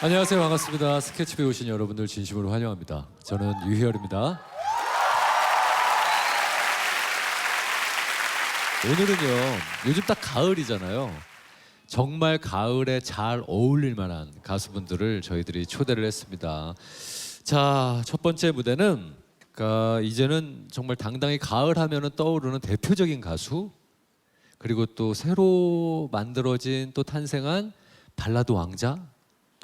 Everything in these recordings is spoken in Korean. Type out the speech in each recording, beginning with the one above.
안녕하세요. 반갑습니다. 스케치북에 오신 여러분들 진심으로 환영합니다. 저는 유희열입니다. 오늘은요, 요즘 딱 가을이잖아요. 정말 가을에 잘 어울릴 만한 가수분들을 저희들이 초대를 했습니다. 자, 첫 번째 무대는 이제는 정말 당당히 가을 하면은 떠오르는 대표적인 가수, 그리고 또 새로 만들어진 또 탄생한 발라드 왕자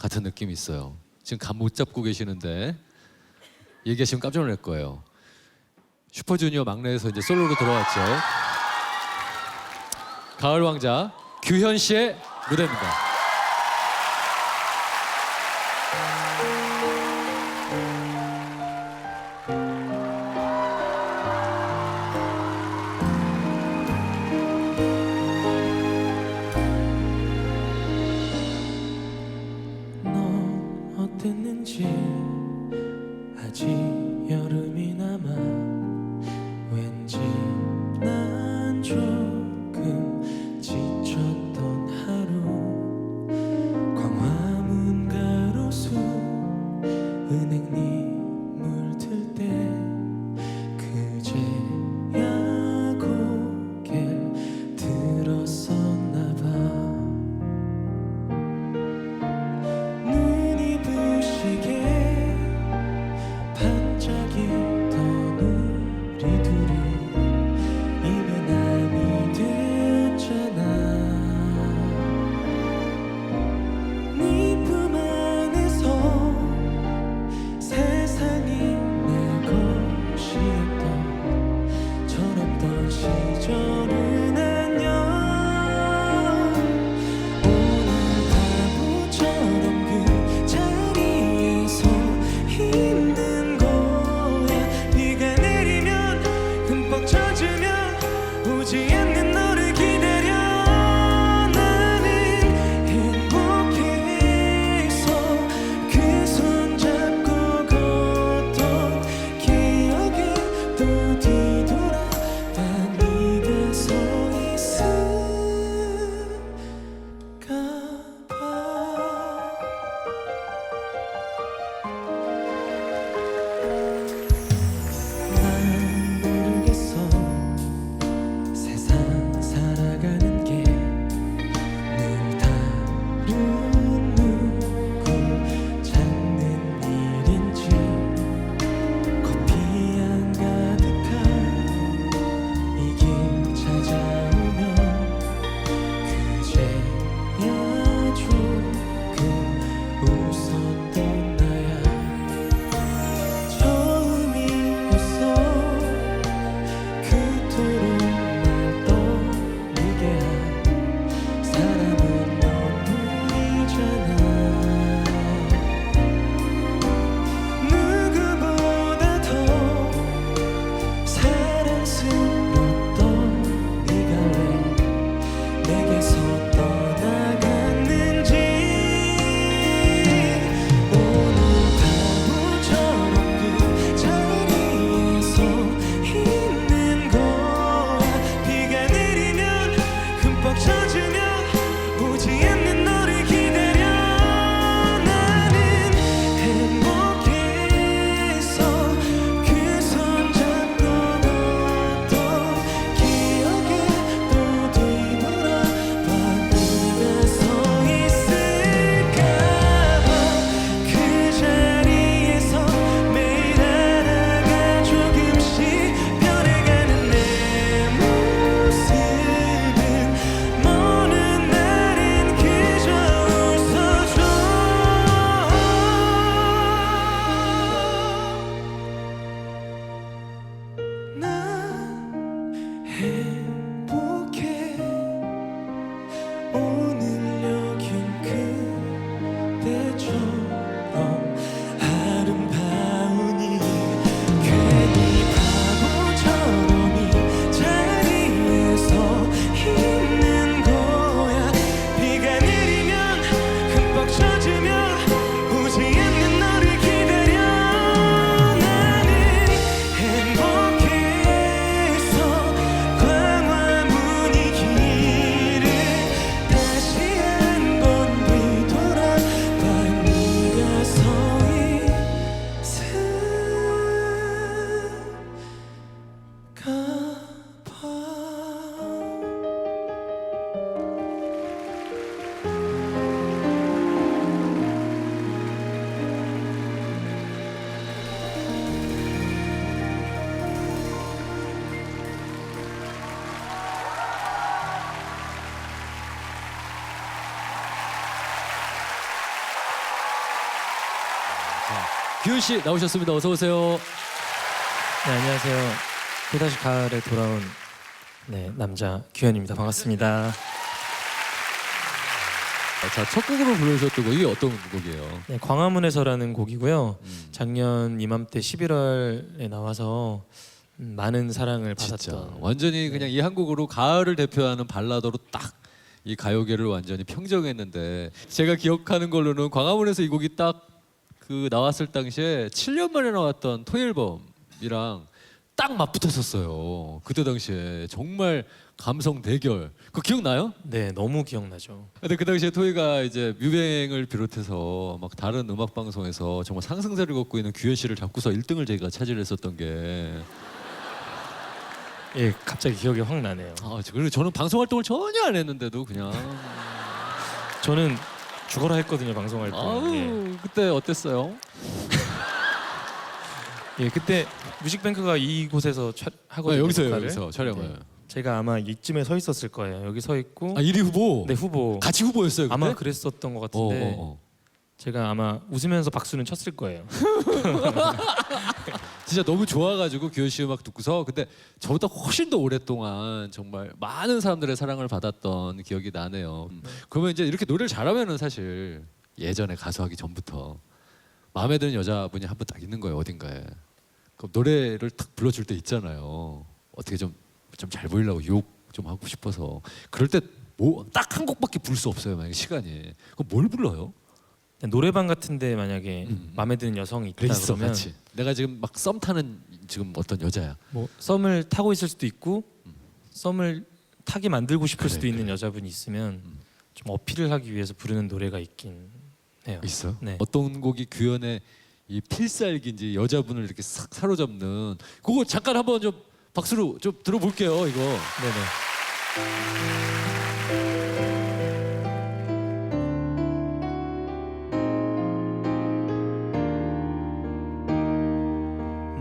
같은 느낌이 있어요. 지금 감 못 잡고 계시는데 얘기하시면 깜짝 놀랄 거예요. 슈퍼주니어 막내에서 이제 솔로로 들어왔죠. 가을 왕자 규현 씨의 무대입니다. 어땠는지 아직 여름이 남아 왠지 난 조금 지쳤던 하루 광화문 가로수 은행잎 물들 때 그제야 고개를 들었었나 봐. 반짝이던 우리 둘이 이미 남이 됐잖아. 네 품 안에서 규현 씨 나오셨습니다. 어서 오세요. 네, 안녕하세요. 또다시 가을에 돌아온 남자 규현입니다. 반갑습니다. 자, 첫 곡으로 불러주셨던 곡이 어떤 곡이에요? 네, 광화문에서라는 곡이고요. 음. 작년 이맘때 11월에 나와서 많은 사랑을 진짜 받았던 완전히 그냥 이 한 곡으로 가을을 대표하는 발라더로 딱 이 가요계를 완전히 평정했는데, 제가 기억하는 걸로는 광화문에서 이 곡이 딱 그 나왔을 당시에 7년 만에 나왔던 토이앨범이랑 딱 맞붙었었어요. 그때 당시에 정말 감성 대결. 그거 기억나요? 네, 너무 기억나죠. 근데 그 당시에 토이가 이제 뮤뱅을 비롯해서 막 다른 음악 방송에서 정말 상승세를 걷고 있는 규현 씨를 잡고서 1등을 저희가 차지했었던 게, 예, 갑자기 기억이 확 나네요. 그리고 저는 방송 활동을 전혀 안 했는데도 그냥 저는 죽어라 했거든요, 방송 활동. 그때 어땠어요? 예, 그때 뮤직뱅크가 이곳에서 하거든요. 여기서요, 녹화를. 여기서 촬영을. 네. 제가 아마 이쯤에 서 있었을 거예요. 여기 서 있고 1위 후보. 네, 후보. 같이 후보였어요. 그때? 아마 그랬었던 것 같은데 제가 아마 웃으면서 박수는 쳤을 거예요. 진짜 너무 좋아가지고 규현 씨 음악 듣고서, 근데 저보다 훨씬 더 오랫동안 정말 많은 사람들의 사랑을 받았던 기억이 나네요. 그러면 이제 이렇게 노래를 잘하면은 사실 예전에 가수하기 전부터 마음에 드는 여자분이 한 분 딱 있는 거예요, 어딘가에. 그럼 노래를 탁 불러줄 때 있잖아요. 어떻게 좀 잘 보이려고 유혹 좀 하고 싶어서. 그럴 때 뭐 딱 한 곡밖에 부를 수 없어요, 만약에 시간이. 그럼 뭘 불러요? 노래방 같은데 만약에 마음에 드는 여성이 있다 있어, 그러면 같이. 내가 지금 막 썸 타는 지금 어떤 여자야. 뭐 썸을 타고 있을 수도 있고 썸을 타게 만들고 싶을 그래, 수도 있는 여자분이 있으면 좀 어필을 하기 위해서 부르는 노래가 있긴 해요. 있어요? 네. 어떤 곡이 규현의 이 필살기인지 여자분을 이렇게 싹 사로잡는, 그거 잠깐 한번 좀 박수로 좀 들어볼게요, 이거. 네네.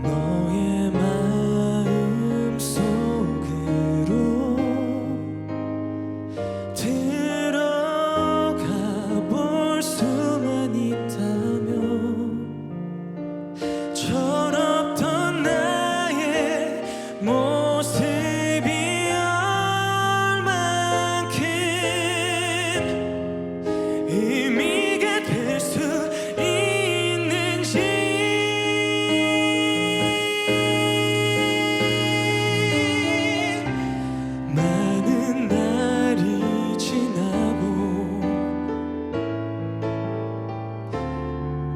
너의 마음 속으로 들어가 볼 수만 있다면 철없던 나의 모습이 얼만큼 의미가 될 수 있는지. 많은 날이 지나고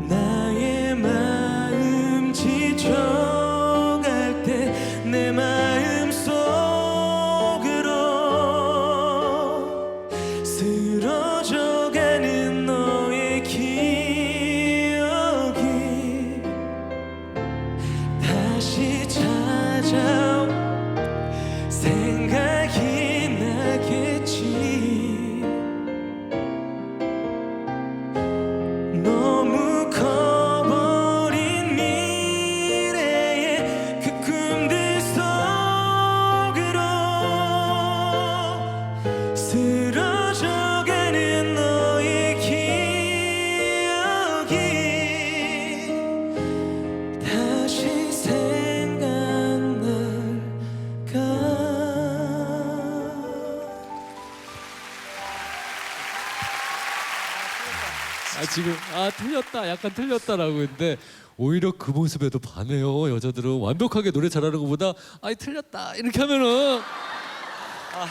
나의 마음 지쳐갈 때 내 마음 속으로 쓰러져가는 너의 기억이 다시 찾아오 생각이 나겠지. 너무 커버린 미래의 그 꿈들 속으로 쓰러져가는 너의 기억이 다시 생각날까. 지금 틀렸다, 약간 틀렸다라고 했는데 오히려 그 모습에도 반해요. 여자들은 완벽하게 노래 잘하는 것보다 틀렸다 이렇게 하면은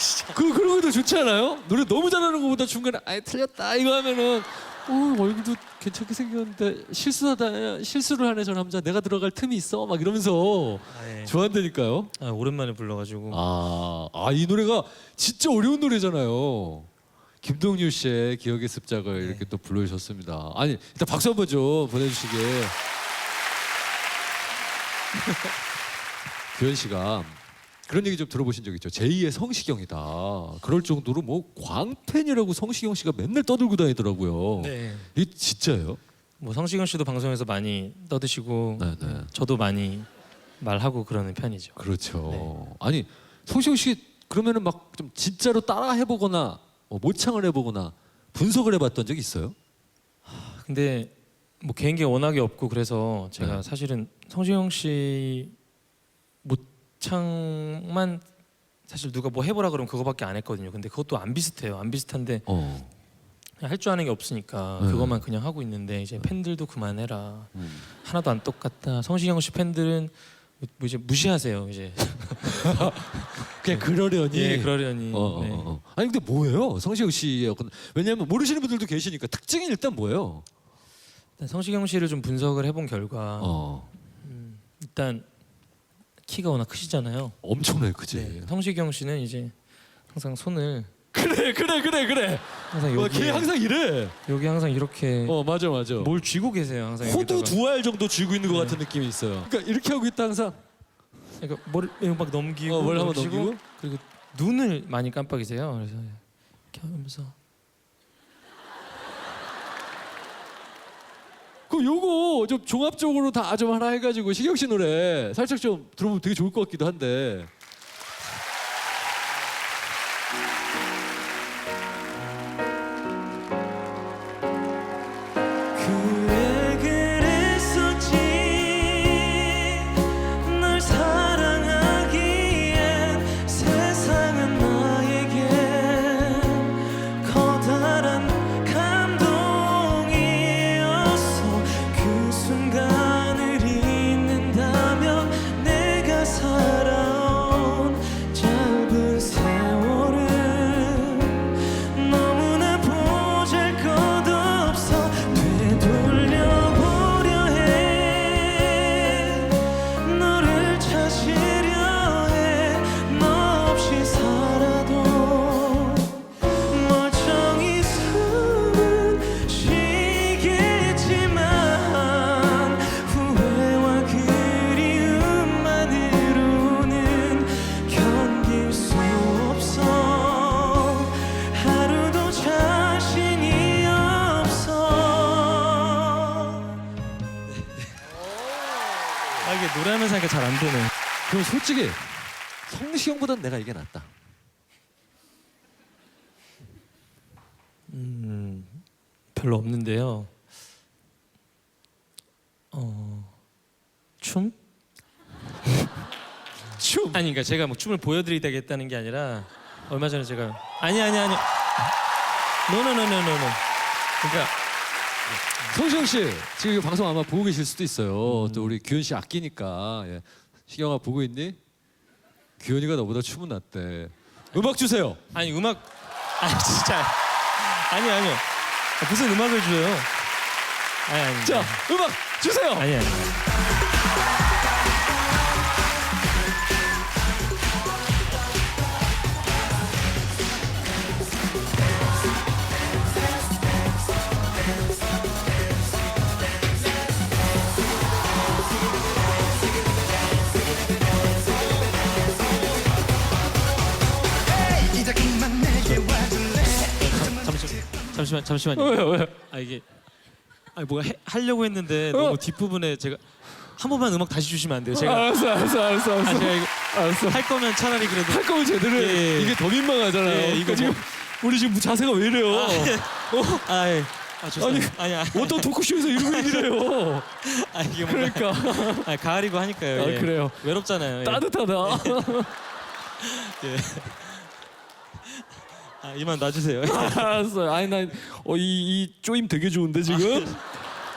진짜. 그런 것도 좋지 않아요? 노래 너무 잘하는 것보다 중간에 틀렸다 이거 하면은 얼굴도 괜찮게 생겼는데 실수를 하네 저 남자, 내가 들어갈 틈이 있어 막 이러면서 네. 좋아한다니까요. 오랜만에 불러가지고 이 노래가 진짜 어려운 노래잖아요. 김동률 씨의 기억의 습작을 이렇게 또 불러주셨습니다. 일단 박수 한번 좀 보내주시게. 규현 씨가 그런 얘기 좀 들어보신 적 있죠? 제2의 성시경이다. 그럴 정도로 뭐 광팬이라고 성시경 씨가 맨날 떠들고 다니더라고요. 네. 이게 진짜예요? 뭐 성시경 씨도 방송에서 많이 떠드시고 네네. 저도 많이 말하고 그러는 편이죠. 그렇죠. 아니 성시경 씨 그러면은 막 좀 진짜로 따라 해보거나 모창을 해보거나 분석을 해봤던 적 있어요? 근데 뭐 개인기가 워낙에 없고 그래서 제가 네. 사실은 성시경 씨 모창만 사실 누가 뭐 해보라 그러면 그거밖에 안 했거든요. 근데 그것도 안 비슷해요. 안 비슷한데 할 줄 아는 게 없으니까 네. 그것만 그냥 하고 있는데 이제 팬들도 그만해라. 음. 하나도 안 똑같다. 성시경 씨 팬들은 뭐 이제 무시하세요. 이제 그냥 그러려니. 예 그러려니. 네. 아니 근데 뭐예요? 성시경 씨의 어떤 왜냐하면 모르시는 분들도 계시니까 특징이 일단 뭐예요? 일단 성시경 씨를 좀 분석을 해본 결과 일단 키가 워낙 크시잖아요. 엄청나요, 그지? 네. 성시경 씨는 이제 항상 손을 그래. 항상 와, 여기 걔 항상 이래. 여기 항상 이렇게 맞아. 뭘 쥐고 계세요. 항상 호두 여기다가. 2알 정도 쥐고 있는 것 같은 느낌이 있어요. 그러니까 이렇게 하고 있다 항상. 그러니까 머리 막 넘기고 뭘 한번 넘기고, 넘기고? 그리고 눈을 많이 깜빡이세요. 그래서 이렇게 하면서 그럼 요거 좀 종합적으로 다 좀 하나 해가지고 시경 씨 노래 살짝 좀 들어보면 되게 좋을 것 같기도 한데. 그래 그랬었지 널 사랑하기엔 세상은 나에게 커다란 감동이었어 그 순간을 잊는다면 내가 살아온 짧은 세월은 너무나 보잘것없어 되돌려보려 해 너를 찾으려 해너 없이 살아도 멀쩡히 숨은 쉬겠지만 후회와 그리움만으로는 견딜 수 없어 하루도 자신이 없어. 이게 노래하면서 하니까 잘 안 되네. 그럼 솔직히 성시경보단 내가 이게 낫다. 별로 없는데요. 춤? 춤. 아니 그러니까 제가 뭐 춤을 보여드리겠다는 게 아니라 얼마 전에 제가 아니 노노노노노노 그러니까 성시경 씨 지금 이 방송 아마 보고 계실 수도 있어요. 또 우리 규현 씨 아끼니까. 예. 시경아 보고 있니? 규현이가 너보다 춤은 낫대. 음악 주세요. 아니 음악 진짜 아니요 무슨 음악을 줘요? 아니 자, 음악 주세요. 아니 잠시만요. 왜요? 아 이게 뭐가 하려고 했는데 너무 뒷부분에 제가 한 번만 음악 다시 주시면 안 돼요? 제가 알았어. 제가 이거 알았어. 할 거면 차라리 그래도 할 거면 제대로 해. 예. 이게 더 민망하잖아요. 예, 이거 그러니까 지금 우리 지금 자세가 왜 이래요? 죄송합니다. 아니 어떤 토크쇼에서 이러고 이래요. 이게 뭔가 그러니까 가을이고 하니까요. 예. 그래요. 외롭잖아요. 예. 따뜻하다. 예. 이만 놔주세요. 알았어요. 아니 난이 쪼임 되게 좋은데 지금.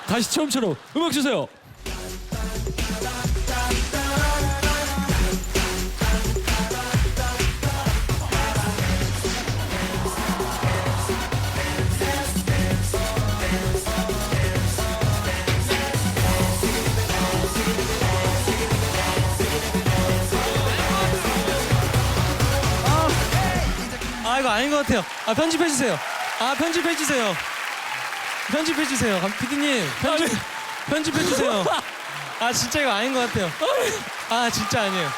다시 처음처럼 음악 주세요. 이거 아닌 것 같아요. 편집해 주세요. 편집해 주세요. 편집해 주세요. PD님 편집해 주세요. 진짜 이거 아닌 것 같아요. 진짜 아니에요.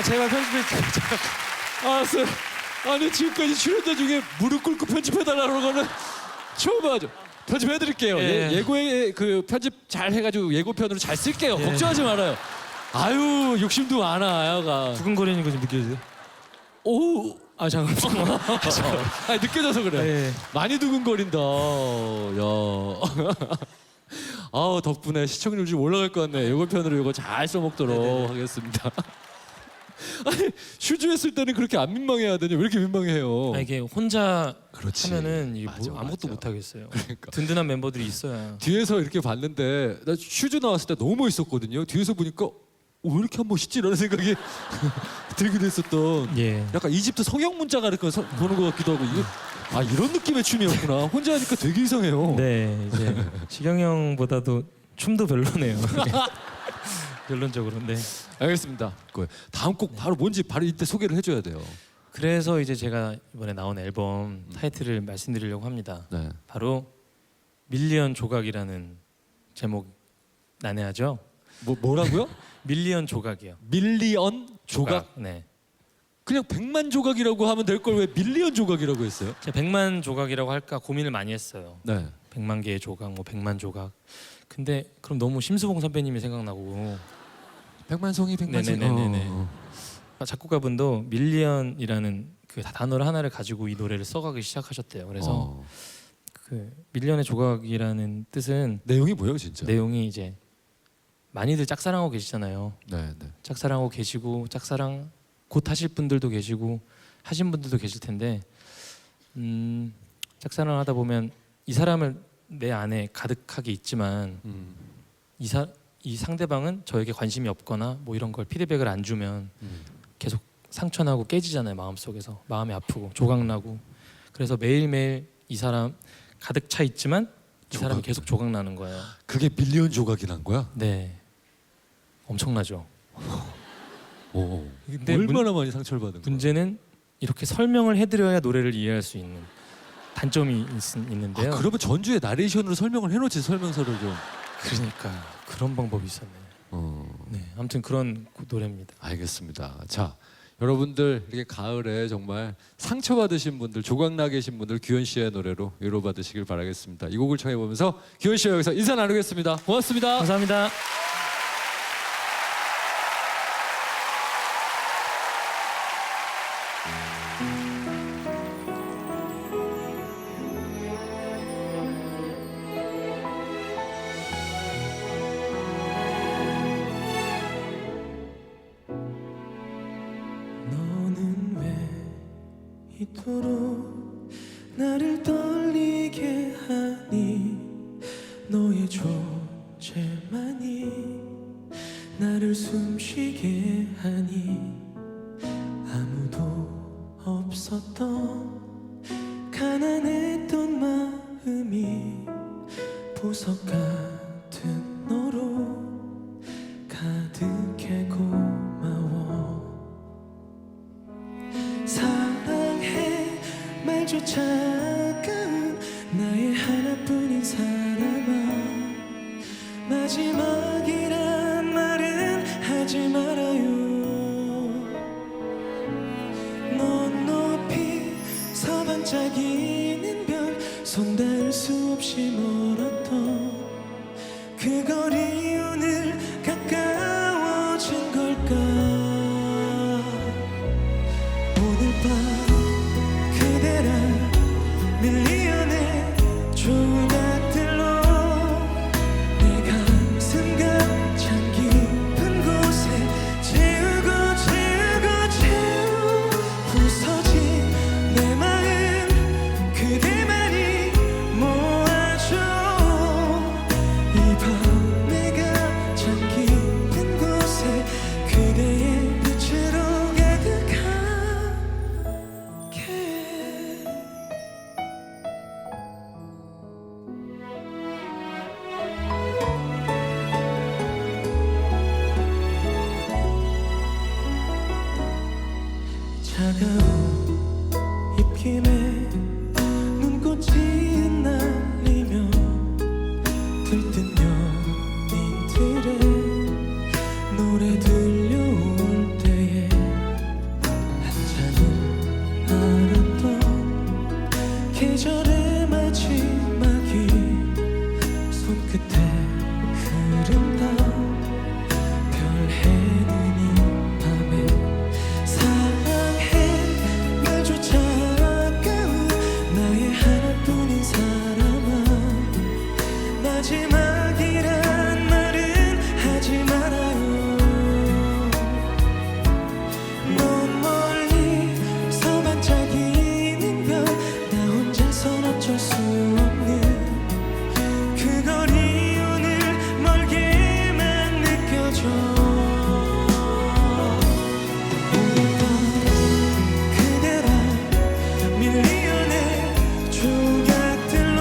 제발 편집해 주세요. 알았어요. 아니 지금까지 출연자 중에 무릎 꿇고 편집해달라는 거는 처음 하죠. 편집해드릴게요. 예. 예고에 그 편집 잘 해가지고 예고편으로 잘 쓸게요. 걱정하지 말아요. 아유 욕심도 많아 아야가. 두근거리는 거 좀 느껴지세요? 오 아 잠깐만. 아니, 느껴져서 그래. 예. 많이 두근거린다. 야. 아우, 덕분에 시청률 좀 올라갈 것 같네. 요거 편으로 요거 잘 써먹도록 네네네. 하겠습니다. 아니, 슈즈 했을 때는 그렇게 안 민망해야 되냐? 왜 이렇게 민망해요? 아, 이게 혼자 그렇지. 하면은 이게 맞아, 아무것도 맞아. 못 하겠어요. 그러니까. 든든한 멤버들이 있어야. 뒤에서 이렇게 봤는데 나 슈즈 나왔을 때 너무 멋있었거든요. 뒤에서 보니까 왜 이렇게 한 멋있지라는 생각이 들기도 했었던. 예. 약간 이집트 성형 문자가 이렇게 보는 것 같기도 하고 이런 느낌의 춤이었구나. 혼자 하니까 되게 이상해요. 네, 이제 시경 형보다도 춤도 별로네요. 결론적으로. 네. 알겠습니다. 다음 곡 바로 뭔지 바로 이때 소개를 해줘야 돼요. 그래서 이제 제가 이번에 나온 앨범 타이틀을 말씀드리려고 합니다. 네. 바로 밀리언 조각이라는 제목 난해하죠? 뭐라고요? 밀리언 조각이요. 밀리언 조각? 네. 그냥 100만 조각이라고 하면 될 걸 왜 밀리언 조각이라고 했어요? 제가 100만 조각이라고 할까 고민을 많이 했어요. 네. 100만 개의 조각, 뭐 100만 조각. 근데 그럼 너무 심수봉 선배님이 생각나고. 100만 송이 100만 송이. 네네네네. 작곡가분도 밀리언이라는 그 단어를 하나를 가지고 이 노래를 써가기 시작하셨대요. 그래서 그 밀리언의 조각이라는 뜻은 내용이 뭐예요, 진짜? 내용이 이제 많이들 짝사랑하고 계시잖아요. 네, 네. 짝사랑하고 계시고 짝사랑 곧 하실 분들도 계시고 하신 분들도 계실 텐데 짝사랑을 하다 보면 이 사람을 내 안에 가득하게 있지만 이 상대방은 저에게 관심이 없거나 뭐 이런 걸 피드백을 안 주면 계속 상처나고 깨지잖아요. 마음속에서 마음이 아프고 조각나고. 그래서 매일매일 이 사람 가득 차 있지만 이 사람이 계속 조각나는 거예요. 그게 밀리언 조각이 난 거야? 네, 엄청나죠. 오. 근데 얼마나 많이 상처를 받은 거야? 문제는 이렇게 설명을 해드려야 노래를 이해할 수 있는 단점이 있는데요. 그러면 전주에 나레이션으로 설명을 해놓지, 설명서를 좀. 그러니까 그런 방법이 있었네요. 네, 아무튼 그런 노래입니다. 알겠습니다. 자, 여러분들 이렇게 가을에 정말 상처받으신 분들, 조각나 계신 분들 규현 씨의 노래로 위로받으시길 바라겠습니다. 이 곡을 청해 보면서 규현 씨와 여기서 인사 나누겠습니다. 고맙습니다. 감사합니다. 너는 왜 이토록 나를 떨리게 하니 너의 존재만이 나를 숨쉬게 하니 아무도 없었던 가난했던 마음이 보석 같은 너로 가득해 고마워. 사랑해 말조차 아까운 나의 하나뿐인 사람아. 마지막이란 말은 하지 말아요. 넌 높이 서 반짝이는 별, 손 닿을 수 없이 멀었던 그 거리 오늘 가까워진 걸까. 오늘 밤 그대란 밀리언의 조각들로 내 가슴 가장 깊은 곳에 채우고 부서진 내 마음 그대만이 모아줘. 이 밤 내가 잠긴 마지막이란 말은 하지 말아요. 먼 멀리서 반짝이는 별 나 혼자선 어쩔 수 없는 그 거리 오늘 멀게만 느껴져. 오늘도 그대라 밀리언의 조각들로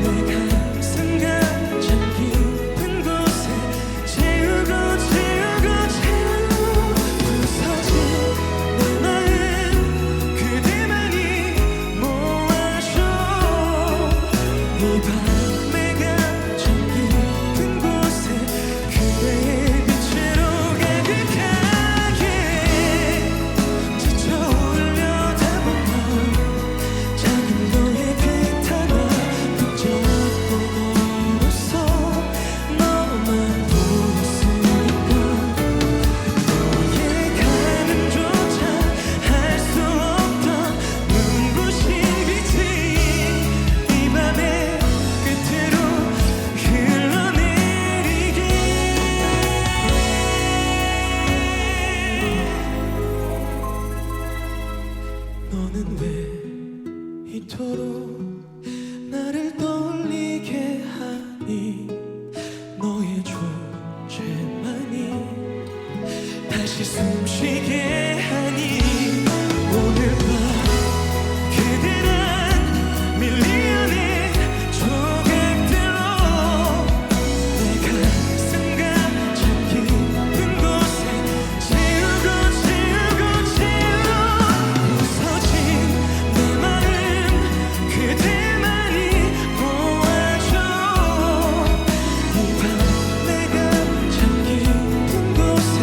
내 가슴 가장 깊은 곳에 채우고 채우고 채우고 부서진 내 마음 그대만이 모아줘. 이 밤의 가장 깊은 곳에 그대의 빛으로 가득하게 지쳐 올려다보면 작은 너의 빛하나 붙잡고로서 너만 보였으니까 너의 가늠조차 할 수 없던 눈부신 빛이 이 밤의 끝으로 흘러내리게. 너는 왜 이토록 나를 떠올리게 하니. 너의 존재만이 다시 숨쉬게 하니. 오늘 밤 그대란 밀리언의 조각들로 내 가슴 가장 깊은 곳에 채우고 채우고 채우고 부서진 내 마음 그대만이 모아줘. 이 밤 내가 가장 깊은 곳에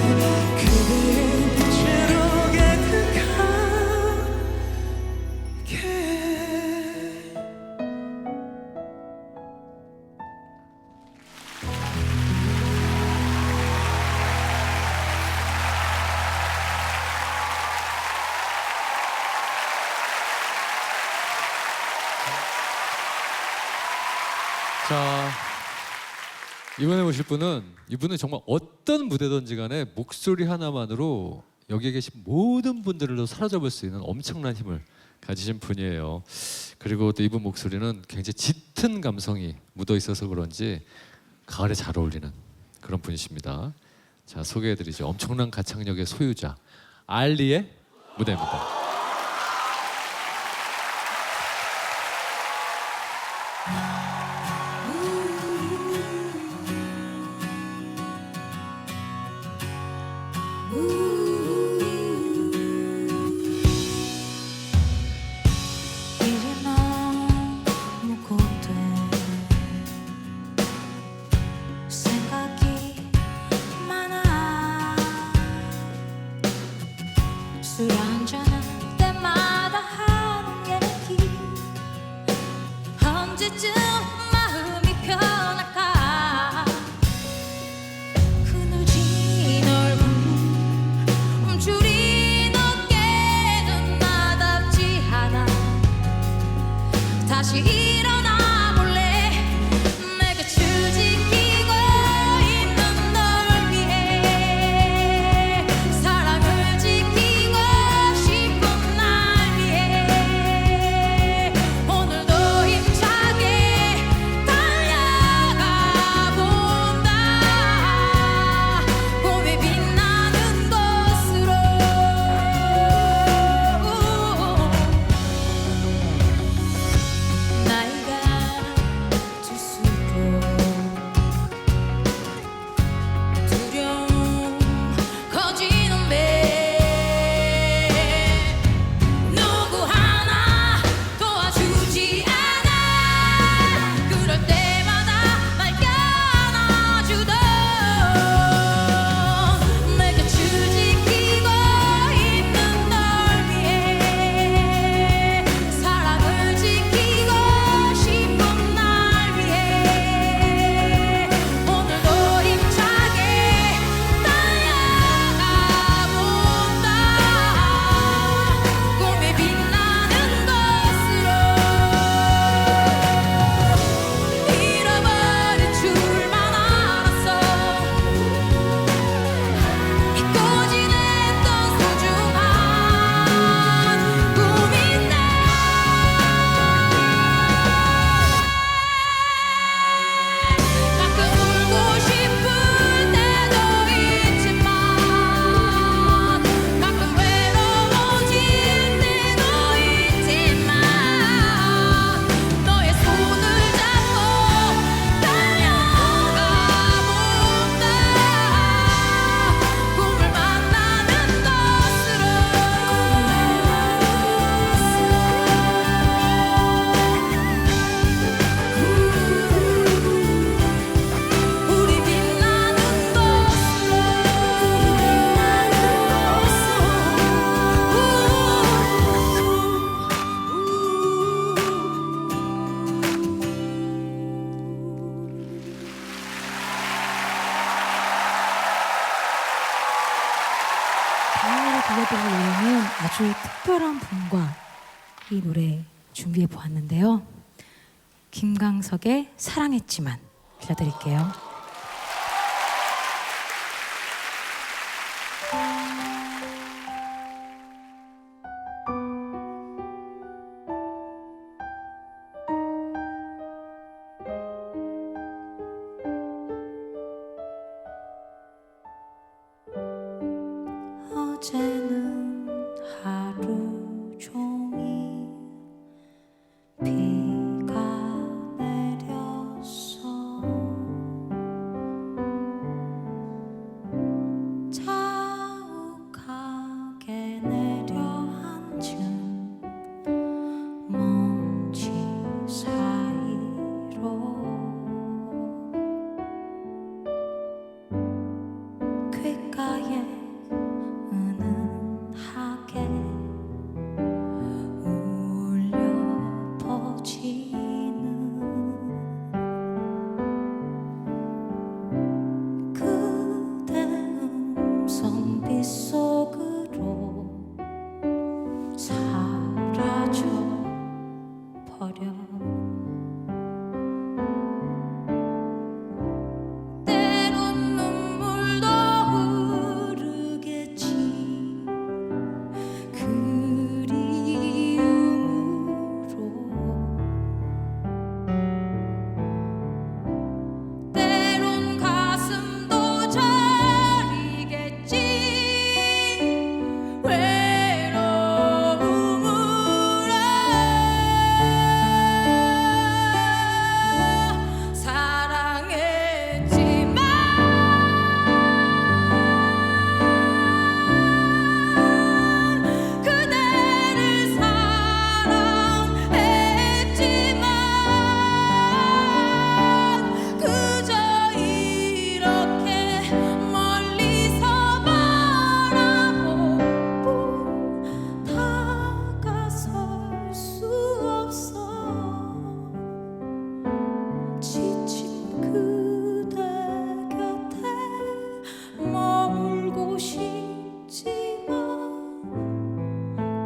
그대의 빛으로 가득하게. 자, 이번에 모실 분은 이분은 정말 어떤 무대든지 간에 목소리 하나만으로 여기에 계신 모든 분들을 사로잡을 수 있는 엄청난 힘을 가지신 분이에요. 그리고 또 이분 목소리는 굉장히 짙은 감성이 묻어 있어서 그런지 가을에 잘 어울리는 그런 분이십니다. 자, 소개해드리죠. 엄청난 가창력의 소유자 알리의 무대입니다. 이제 너무 고돼. 생각이 많아. 술 한잔할 때마다 하는 얘기. 언제쯤 마음이 변할까. 그늘진 얼굴 줄이 어깨는 나답지 않아. 다시 일어나 볼래. 내가 추지키고 있는 널 위해 사랑을 지키고 싶은 날 위해 오늘도 힘차게 달려가 본다. 봄에 빛나는 곳으로. 나의 아주 특별한 분과 이 노래 준비해 보았는데요. 김광석의 사랑했지만 들려드릴게요. 어제는 하루 종일 비가 내렸어. 자욱하게 내려앉은 먼지 사이로 귓가에 은은하게 울려 퍼지는 그대 음성 빗속으로 사라져 버려. 때론 눈물도 흐르겠지. 그리움으로 때론 가슴도 저리겠지. 외로움으로 사랑했지만 그대를 사랑했지만 그저 이렇게 멀리서 바라보고 다가설 수 없어. 지친 그대 곁에 머물고 싶지만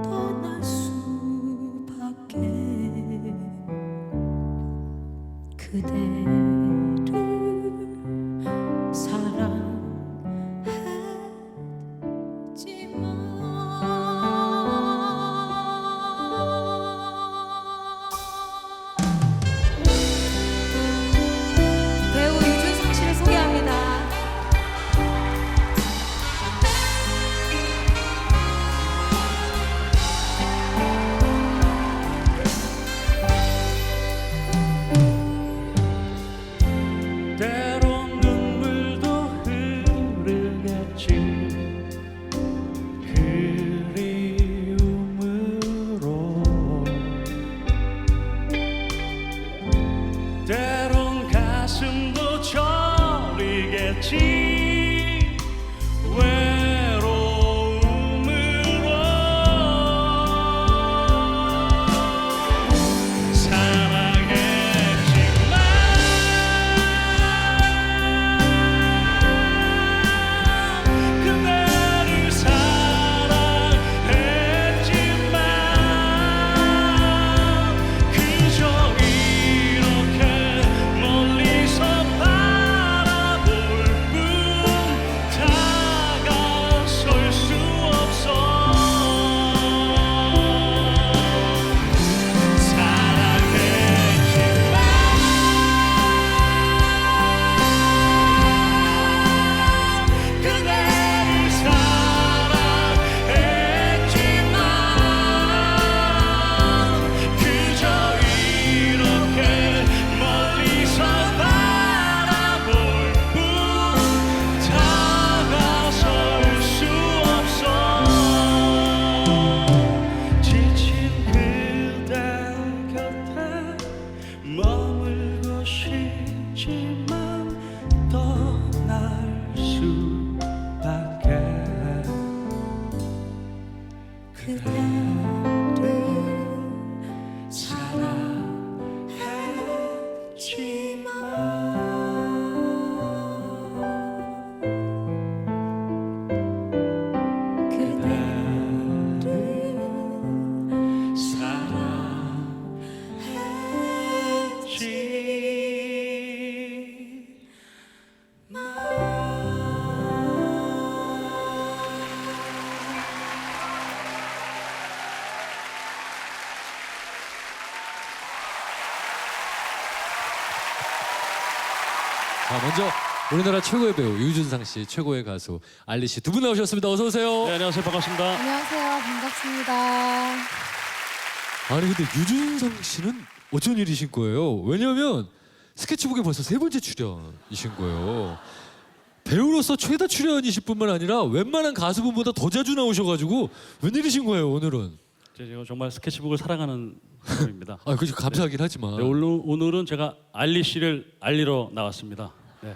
떠날 수밖에. 그대를 사랑했지만. 배우 유준상 씨를 소개합니다. 때론 눈물도 흐르겠지. 그리움으로 때론 가슴도 저리겠지. 외로움으로 사랑했지만 그대를 사랑했지만 그저 이렇게 멀리서 바라볼 뿐 먼저 우리나라 최고의 배우 유준상 씨, 최고의 가수 알리 씨 두 분 나오셨습니다. 어서 오세요. 네, 안녕하세요. 반갑습니다. 안녕하세요. 반갑습니다. 아니 근데 유준상 씨는 어쩐 일이신 거예요? 왜냐하면 스케치북에 벌써 세 번째 출연이신 거예요. 배우로서 최다 출연이실 뿐만 아니라 웬만한 가수분보다 더 자주 나오셔가지고 웬일이신 거예요 오늘은? 제가 정말 스케치북을 사랑하는 사람입니다. 아, 그죠 감사하긴 하지만. 네, 오늘은 제가 알리 씨를 알리러 나왔습니다. 네.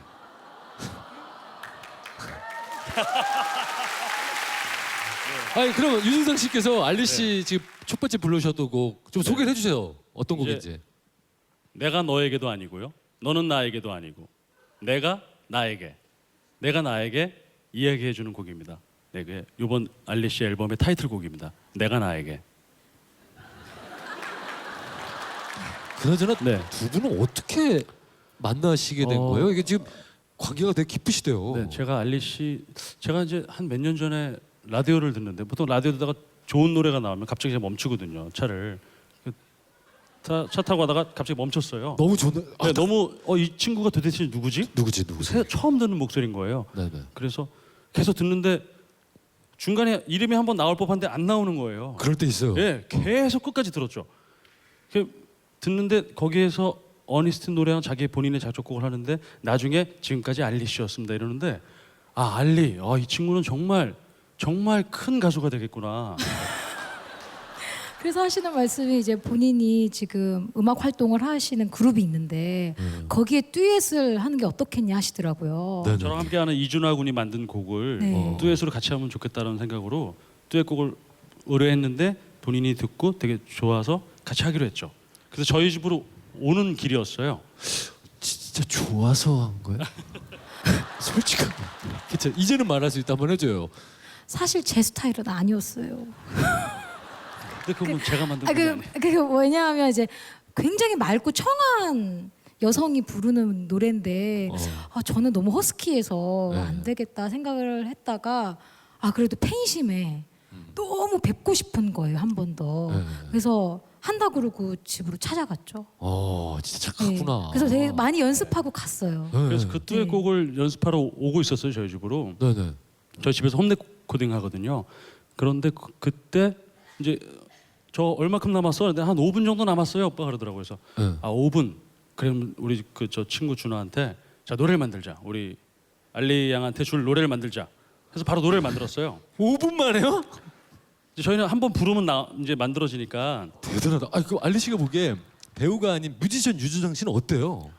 아니 그럼 유준상 씨께서 알리 씨 지금 첫 번째 불러주셨던 곡 좀 소개를 해주세요. 어떤 이제 곡인지. 내가 너에게도 아니고요. 너는 나에게도 아니고. 내가 나에게. 내가 나에게 이야기해 주는 곡입니다. 네, 그 이번 알리 씨 앨범의 타이틀곡입니다. 내가 나에게. 그나저나 네. 두 분은 어떻게 만나시게 된 거예요? 이게 지금 관계가 되게 깊으시대요. 네, 제가 알리 씨 제가 이제 한 몇 년 전에 라디오를 듣는데 보통 라디오 듣다가 좋은 노래가 나오면 갑자기 제가 멈추거든요. 차를. 차 타고 가다가 갑자기 멈췄어요. 너무 좋네. 네, 너무 이 친구가 도대체 누구지? 누구지? 처음 듣는 목소리인 거예요. 네네. 그래서 계속 듣는데 중간에 이름이 한번 나올 법한데 안 나오는 거예요. 그럴 때 있어요. 예, 계속 끝까지 들었죠. 듣는데 거기에서 어니스트 노래랑 자기 본인의 작곡을 하는데 나중에 지금까지 알리 씨였습니다 이러는데 알리, 이 친구는 정말 큰 가수가 되겠구나. 그래서 하시는 말씀이 이제 본인이 지금 음악 활동을 하시는 그룹이 있는데 거기에 듀엣을 하는 게 어떻겠냐 하시더라고요. 네. 저랑 함께하는 이준하 군이 만든 곡을 네. 듀엣으로 같이 하면 좋겠다는 생각으로 듀엣곡을 의뢰했는데 본인이 듣고 되게 좋아서 같이 하기로 했죠. 그래서 저희 집으로 오는 길이었어요. 진짜 좋아서 한 거야? 솔직하게. 그쵸. 이제는 말할 수 있다 한번 해줘요. 사실 제 스타일은 아니었어요. 근데 그건 제가 만든 곡이 아니에요. 그 왜냐하면 이제 굉장히 맑고 청한 여성이 부르는 노래인데 저는 너무 허스키해서 네. 안 되겠다 생각을 했다가 그래도 팬심에 너무 뵙고 싶은 거예요 한 번 더. 네. 그래서 한다 그러고 집으로 찾아갔죠. 진짜 네. 착하구나. 그래서 되게 많이 연습하고 갔어요. 네. 그래서 그 듀엣곡을 연습하러 오고 있었어요 저희 집으로. 네네. 저희 집에서 홈 레코딩 하거든요. 그런데 그때 이제 저 얼마큼 남았어? 근데 한 5분 정도 남았어요. 오빠 그러더라고요. 그래서 네. 5분. 그럼 우리 저 친구 준호한테 자 노래를 만들자. 우리 알리 양한테 줄 노래를 만들자. 그래서 바로 노래를 만들었어요. 5분 만에요? 이제 저희는 한번 부르면 이제 만들어지니까 대단하다. 그 알리 씨가 보기에 배우가 아닌 뮤지션 유준상 씨는 어때요?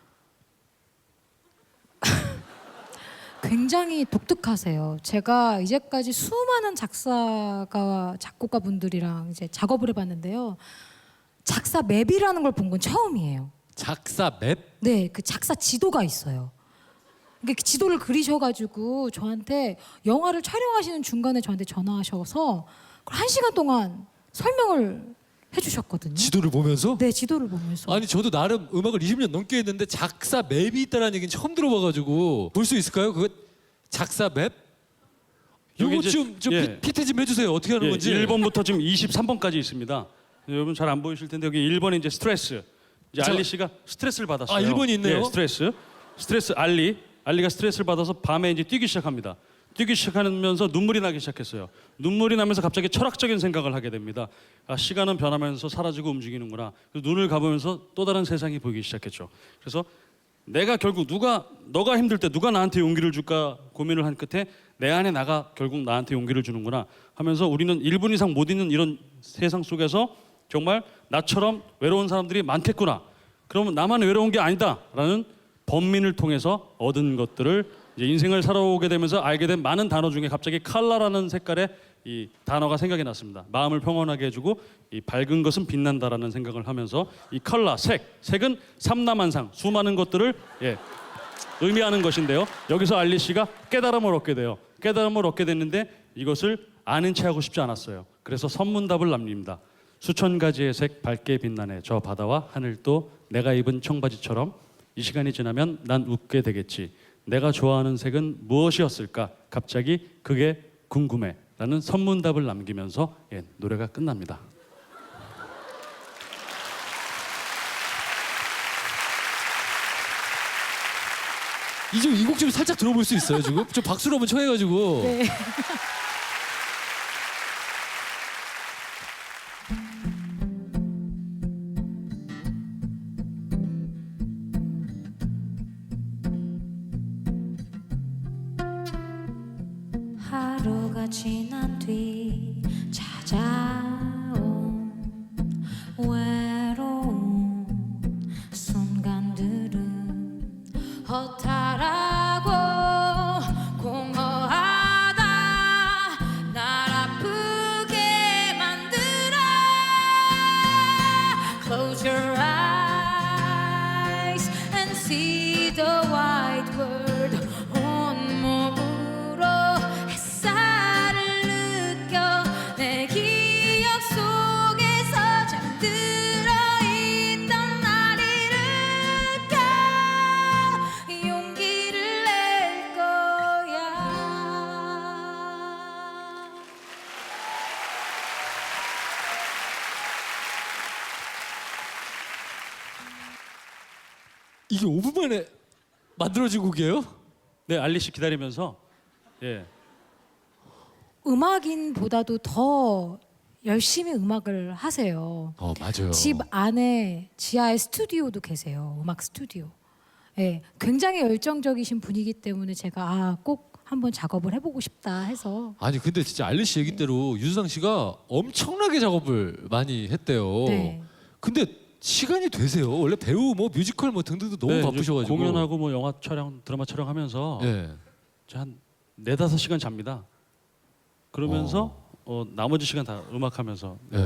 굉장히 독특하세요. 제가 이제까지 수많은 작곡가 분들이랑 이제 작업을 해봤는데요. 작사 맵이라는 걸 본 건 처음이에요. 작사 맵? 네, 그 작사 지도가 있어요. 그 지도를 그리셔가지고 저한테 영화를 촬영하시는 중간에 저한테 전화하셔서 1시간 동안 설명을 해주셨거든요. 지도를 보면서? 네, 지도를 보면서. 아니 저도 나름 음악을 20년 넘게 했는데 작사 맵이 있다는 얘기는 처음 들어봐가지고 볼 수 있을까요? 그거 작사 맵? 여기 요거 이제- 좀 예. PT 좀 해주세요. 어떻게 하는 건지. 1번부터 지금 23번까지 있습니다. 여러분 잘 안 보이실 텐데 여기 1번이 이제 스트레스. 이제 자- 알리 씨가 스트레스를 받았어요. 1번이 있네요. 예, 스트레스 알리가 스트레스를 받아서 밤에 이제 뛰기 시작합니다. 뛰기 시작하면서 눈물이 나기 시작했어요. 눈물이 나면서 갑자기 철학적인 생각을 하게 됩니다. 시간은 변하면서 사라지고 움직이는구나. 그래서 눈을 감으면서 또 다른 세상이 보이기 시작했죠. 그래서 내가 결국 너가 힘들 때 누가 나한테 용기를 줄까 고민을 한 끝에 내 안에 나가 결국 나한테 용기를 주는구나 하면서 우리는 1분 이상 못 있는 이런 세상 속에서 정말 나처럼 외로운 사람들이 많겠구나. 그러면 나만 외로운 게 아니다라는 번민을 통해서 얻은 것들을 이제 인생을 살아오게 되면서 알게 된 많은 단어 중에 갑자기 칼라라는 색깔의 이 단어가 생각이 났습니다. 마음을 평온하게 해주고 이 밝은 것은 빛난다라는 생각을 하면서 이 컬러 색은 삼라만상 수많은 것들을 의미하는 것인데요. 여기서 알리 씨가 깨달음을 얻게 돼요. 깨달음을 얻게 됐는데 이것을 아는 체 하고 싶지 않았어요. 그래서 선문답을 남깁니다. 수천 가지의 색 밝게 빛나네 저 바다와 하늘도 내가 입은 청바지처럼 이 시간이 지나면 난 웃게 되겠지. 내가 좋아하는 색은 무엇이었을까? 갑자기 그게 궁금해 라는 선문답을 남기면서 노래가 끝납니다. 이제 이 곡 좀 살짝 들어볼 수 있어요 지금? 좀 박수로 한번 쳐해가지고. 네. 하루가 지난 뒤 찾아온 외로운 순간들은 허탈하고 공허하다 날 아프게 만들어 Close your eyes and see the white world 온몸으로 햇살을 느껴 내 기억 속에서 잠들어 있던 나를 일으켜 용기를 낼 거야. 이게 5분 만에 만들어진 곡이에요? 네, 알리 씨 기다리면서 예. 음악인보다도 더 열심히 음악을 하세요. 맞아요. 집 안에 지하에 스튜디오도 계세요. 음악 스튜디오. 예, 굉장히 열정적이신 분이기 때문에 제가 꼭 한번 작업을 해보고 싶다 해서. 아니 근데 진짜 알리 씨 얘기대로 유수상 씨가 엄청나게 작업을 많이 했대요. 네. 근데 시간이 되세요? 원래 배우 뭐 뮤지컬 뭐 등등도 너무 네, 바쁘셔가지고. 공연하고 뭐 영화 촬영, 드라마 촬영하면서 예. 한 4-5시간 잡니다. 그러면서 나머지 시간 다 음악하면서. 예.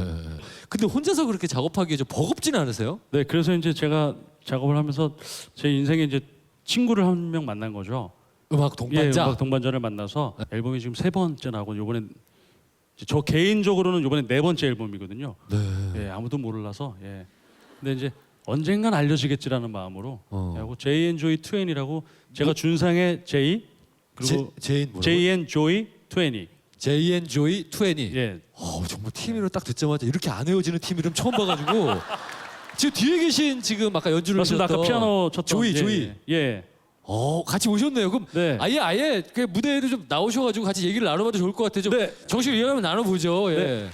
근데 혼자서 그렇게 작업하기에 좀 버겁진 않으세요? 네, 그래서 이제 제가 작업을 하면서 제 인생에 이제 친구를 한 명 만난 거죠. 음악 동반자. 예, 음악 동반자를 만나서 앨범이 지금 3번째 나오고 요번엔 저 개인적으로는 요번에 4번째 앨범이거든요. 네. 예, 아무도 몰라서 예. 근데 이제 언젠간 알려지겠지라는 마음으로 하고 J&Joy 20이라고 제가 준상의 J 그리고 제인 뭐라고? J&Joy 20. J&Joy 20. 예. 정말 팀 이름 딱 듣자마자 이렇게 안 헤어지는 팀 이름 처음 봐가지고 지금 뒤에 계신 지금 아까 연주를 맞습니다. 아까 하셨던 피아노 쳤던 조이 예, 조이. 예. 같이 오셨네요. 그럼 네. 아예 그 무대에도 좀 나오셔가지고 같이 얘기를 나눠봐도 좋을 것 같아요. 좀 네. 정식 얘기 한번 나눠보죠. 예. 네.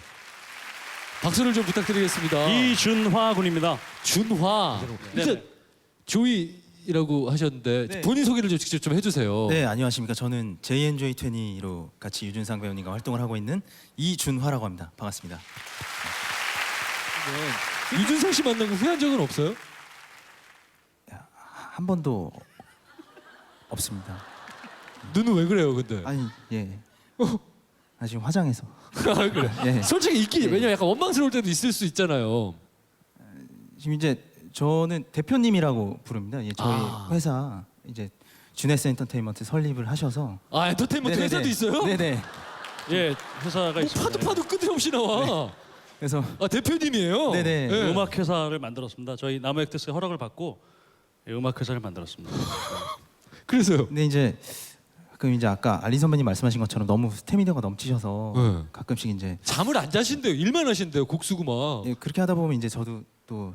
박수를 좀 부탁드리겠습니다. 이준화 군입니다. 준화. 네. 이제 조이라고 하셨는데 네. 본인 소개를 좀 직접 좀 해주세요. 네, 안녕하십니까. 저는 J&Joy 20로 같이 유준상 배우님과 활동을 하고 있는 이준화라고 합니다. 반갑습니다. 유준상 씨 만난 거 후회한 적은 없어요? 한 번도 없습니다. 눈은 왜 그래요, 근데? 아니, 예. 지금 화장해서. 그래. 예. 솔직히 있긴 예. 왜냐면 약간 원망스러울 때도 있을 수 있잖아요. 지금 이제 저는 대표님이라고 부릅니다. 예, 저희 회사 이제 주네스 엔터테인먼트 설립을 하셔서. 엔터테인먼트 네네네. 회사도 있어요? 네네. 예, 회사가 뭐 있습니다. 파도 끊임없이 나와. 그래서 대표님이에요? 네네. 예. 음악 회사를 만들었습니다. 저희 나무액트스의 허락을 받고 음악 회사를 만들었습니다. 그래서요. 근데 이제 가끔 이제 아까 알리 선배님 말씀하신 것처럼 너무 스태미너가 넘치셔서 네. 가끔씩 이제 잠을 안 자신대요. 일만 하신대요. 곡 쓰고 막. 예, 그렇게 하다 보면 이제 저도 또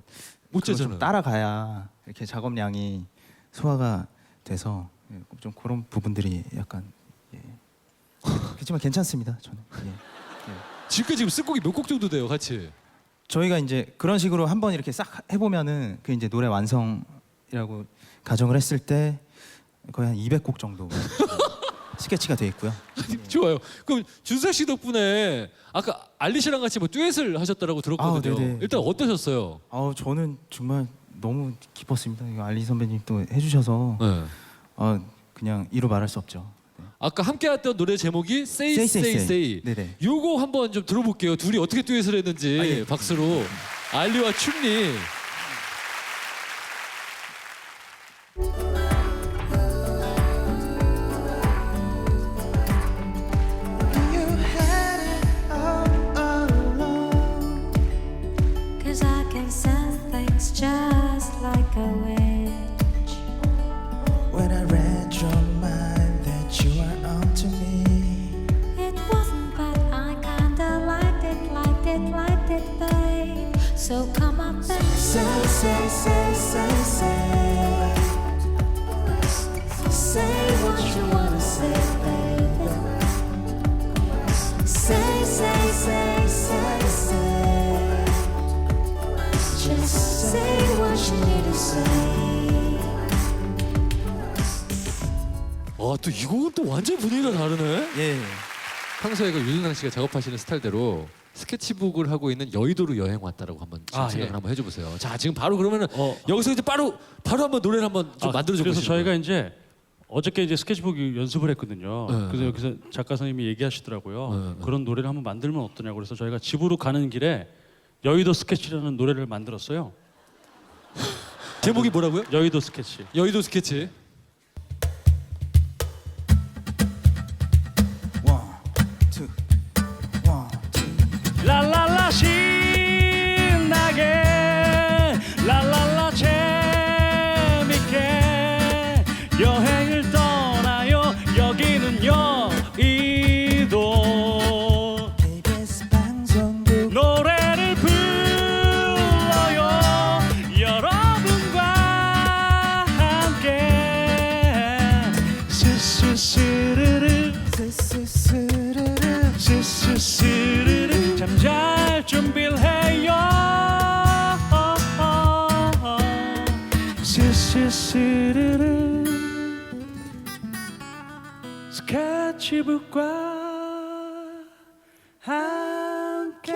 못 그걸 좀 자잖아요. 따라가야 이렇게 작업량이 소화가 돼서 좀 그런 부분들이 약간 그렇지만 괜찮습니다. 저는 지금까지 지금 쓴 곡이 몇 곡 정도 돼요, 같이? 저희가 이제 그런 식으로 한번 이렇게 싹 해보면은 그 이제 노래 완성이라고 가정을 했을 때 거의 한 200곡 정도 스케치가 돼 있고요. 좋아요. 그럼 준상 씨 덕분에 아까 알리 씨랑 같이 뭐 듀엣을 하셨다라고 들었거든요. 네네. 일단 어떠셨어요? 저는 정말 너무 기뻤습니다. 이거 알리 선배님 또 해주셔서 네. 그냥 이루 말할 수 없죠. 아까 함께 했던 노래 제목이 Say Say Say. Say. 네네. 요거 한번 좀 들어볼게요. 둘이 어떻게 듀엣을 했는지 예. 박수로. 알리와 춘리. Cause I can sense things just like a witch. When I read your mind that you are onto me. It wasn't but I kinda liked it, babe. So come up and 와, 또 이 곡은 또 완전 분위기가 다르네. 예. 평소에 그 유준상 씨가 작업하시는 스타일대로 스케치북을 하고 있는 여의도로 여행 왔다라고 한번 아, 생각을 예. 한번 해줘보세요. 자, 지금 바로 그러면은 여기서 이제 바로 한번 노래를 한번 좀 만들어줘 그래서 보시죠. 저희가 이제 어저께 이제 스케치북 연습을 했거든요. 네. 그래서 여기서 작가 선생님이 얘기하시더라고요. 네. 그런 노래를 한번 만들면 어떠냐고. 그래서 저희가 집으로 가는 길에 여의도 스케치라는 노래를 만들었어요. 제목이 뭐라고요? 여의도 스케치. 여의도 스케치. One, two, one, two. 랄랄라 신나게 랄랄라 재밌게 여행을 떠나요. 여기는 여의도. KBS 방송국 노래를 불러요. 여러분과 함께 스스스르르 스스스르르 스스스르르 잠잘 준비를 해요. 스스스르르 스케치북과 함께.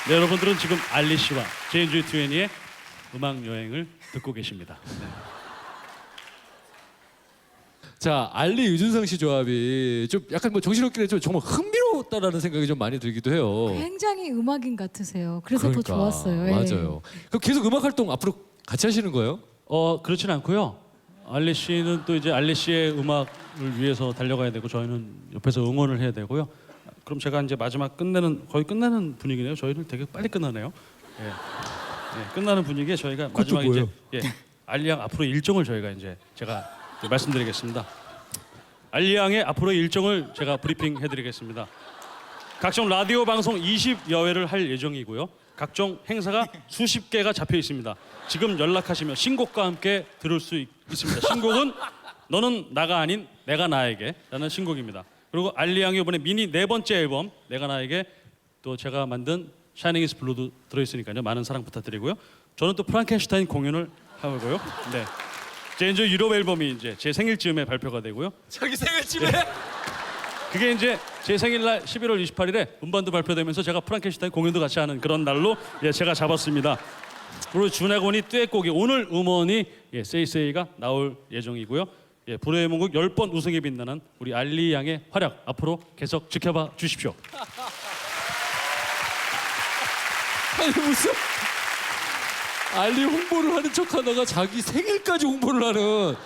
네, 여러분들은 지금 알리 씨와 제인주이 20의 음악 여행을 듣고 계십니다. 자, 알리 유준상 씨 조합이 좀 약간 뭐 정신없긴 좀 정말 흥미로웠다라는 생각이 좀 많이 들기도 해요. 굉장히 음악인 같으세요. 그래서 그러니까, 더 좋았어요. 예. 맞아요. 그럼 계속 음악 활동 앞으로 같이 하시는 거예요? 그렇진 않고요. 알리 씨는 또 이제 알리 씨의 음악을 위해서 달려가야 되고 저희는 옆에서 응원을 해야 되고요. 그럼 제가 이제 마지막 거의 끝내는 분위기네요. 저희는 되게 빨리 끝나네요. 예. 끝나는 분위기에 저희가 마지막 이제 알리 양 앞으로 일정을 제가 말씀드리겠습니다. 알리 양의 앞으로의 일정을 제가 브리핑 해드리겠습니다. 각종 라디오 방송 20여 회를 할 예정이고요. 각종 행사가 수십 개가 잡혀 있습니다. 지금 연락하시면 신곡과 함께 들을 수 있습니다. 신곡은 너는 나가 아닌 내가 나에게 라는 신곡입니다. 그리고 알리 양의 이번에 미니 4번째 앨범 내가 나에게 또 제가 만든 샤이닝 이즈 블루도 들어있으니까요. 많은 사랑 부탁드리고요. 저는 또 프랑켄슈타인 공연을 하고요. 네. 제 이제 유럽 앨범이 이제 제 생일쯤에 발표가 되고요. 자기 생일쯤에? 그게 이제 제 생일날 11월 28일에 음반도 발표되면서 제가 프랑켄슈타인 공연도 같이 하는 그런 날로 제가 잡았습니다. 그리고 준하곤이 듀엣곡이 오늘 음원이 세이세이가 나올 예정이고요. 불후의 명곡 10번 우승에 빛나는 우리 알리 양의 활약 앞으로 계속 지켜봐 주십시오. 아니 무슨 알리 홍보를 하는 척하다가 자기 생일까지 홍보를 하는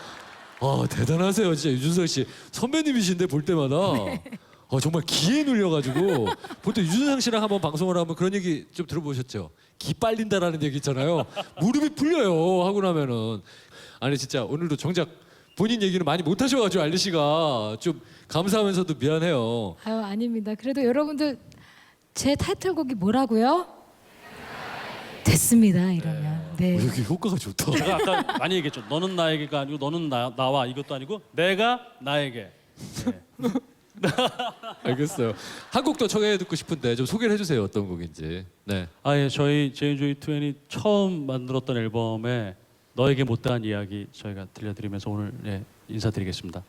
대단하세요 진짜 유준상 씨 선배님이신데 볼 때마다 정말 기에 눌려가지고 보통 유준상 씨랑 한번 방송을 하면 그런 얘기 좀 들어보셨죠? 기 빨린다라는 얘기 있잖아요. 무릎이 풀려요 하고 나면은 아니 진짜 오늘도 정작 본인 얘기는 많이 못 하셔가지고 알리 씨가 좀 감사하면서도 미안해요. 아유 아닙니다. 그래도 여러분들 제 타이틀곡이 뭐라고요? 됐습니다 이러면. 네. 여기 효과가 좋다. 제가 아까 많이 얘기했죠. 너는 나에게가 아니고 너는 나와 이것도 아니고 내가 나에게. 알겠어요. 한 곡 더 청해 듣고 싶은데 좀 소개를 해주세요. 어떤 곡인지. 네. 저희 제인주이 20이 처음 만들었던 앨범에 너에게 못다한 이야기 저희가 들려드리면서 오늘 인사드리겠습니다.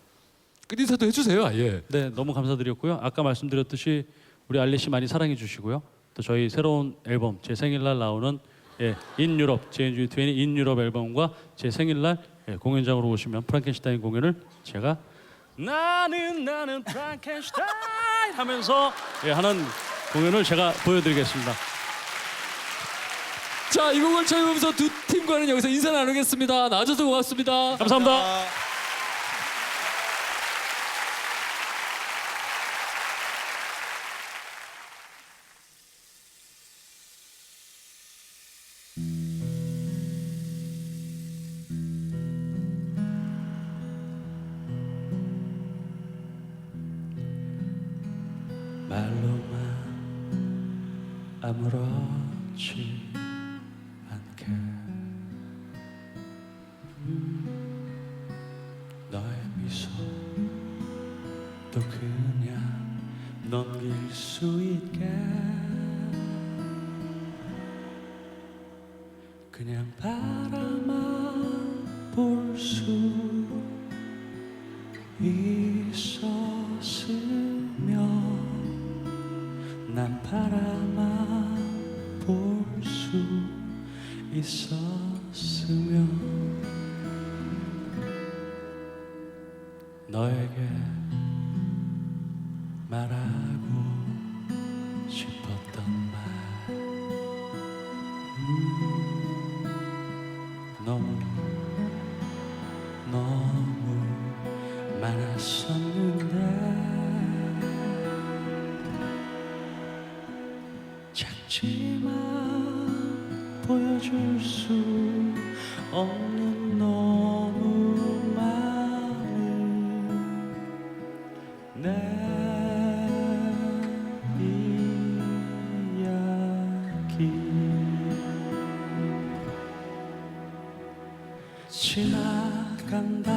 끝인사도 해주세요. 아예. 네, 너무 감사드렸고요. 아까 말씀드렸듯이 우리 알리 씨 많이 사랑해 주시고요. 또 저희 새로운 앨범 제 생일날 나오는 인 유럽 제인주이 20 인 유럽 앨범과 제 생일날 공연장으로 오시면 프랑켄슈타인 공연을 제가 나는 프랑켄슈타인 하면서 하는 공연을 제가 보여드리겠습니다. 자, 이 곡을 쳐보면서 두 팀과는 여기서 인사 나누겠습니다. 나와줘서 고맙습니다. 감사합니다. 말로만 아무렇지 않게 너의 미소 또 그냥 넘길 수 있게 그냥 바라만 볼 수 있었으면 난 바라만 볼 수 있었으면 너에게 말하고 싶었던 말 너무 많았었는데 작지만 보여줄 수 없는 너무 많은 내 이야기 지나간다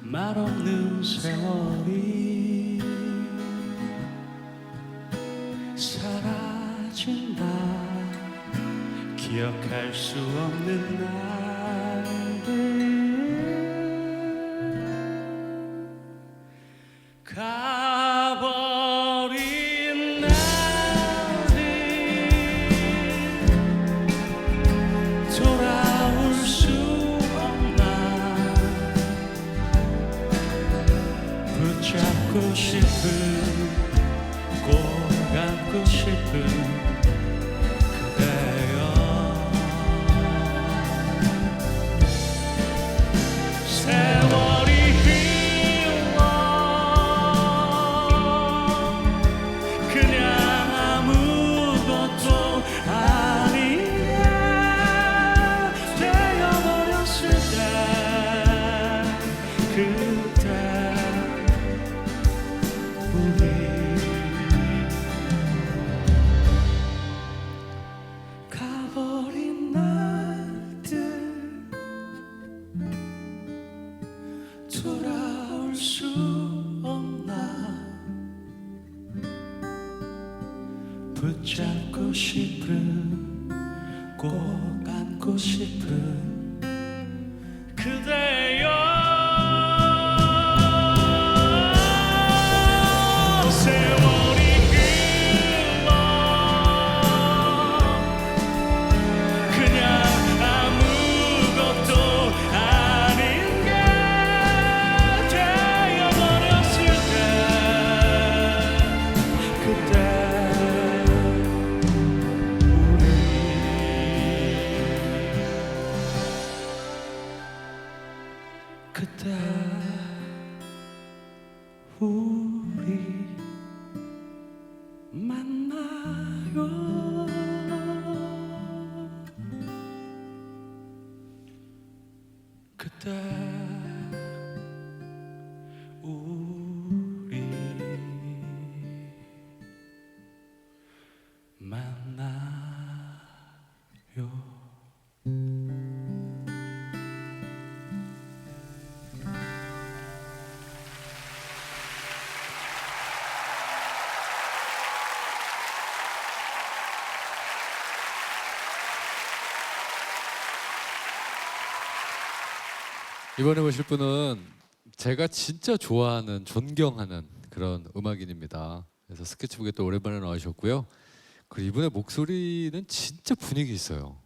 말없는 세월이 사라진다 기억할 수 없는 날들 가버린 날이 돌아올 수 없나 붙잡고 싶은 꼭 안고 싶은 그대여 세월이 흘러 그냥 아무것도 아닌 게 되어버렸을 때 그때 우리 가버린 날들 돌아올 수 없나 붙잡고 싶은 꼭 안고 싶은 그대여 세월이 흘러 그냥 아무것도 아닌 게 되어버렸을 때 그때 우리 그때 우리 만나요 그때 우리 만나요 이번에 보실 분은 제가 진짜 좋아하는 존경하는 그런 음악인입니다. 그래서 스케치북에 또 오랜만에 나오셨고요. 그리고 이분의 목소리는 진짜 분위기 있어요.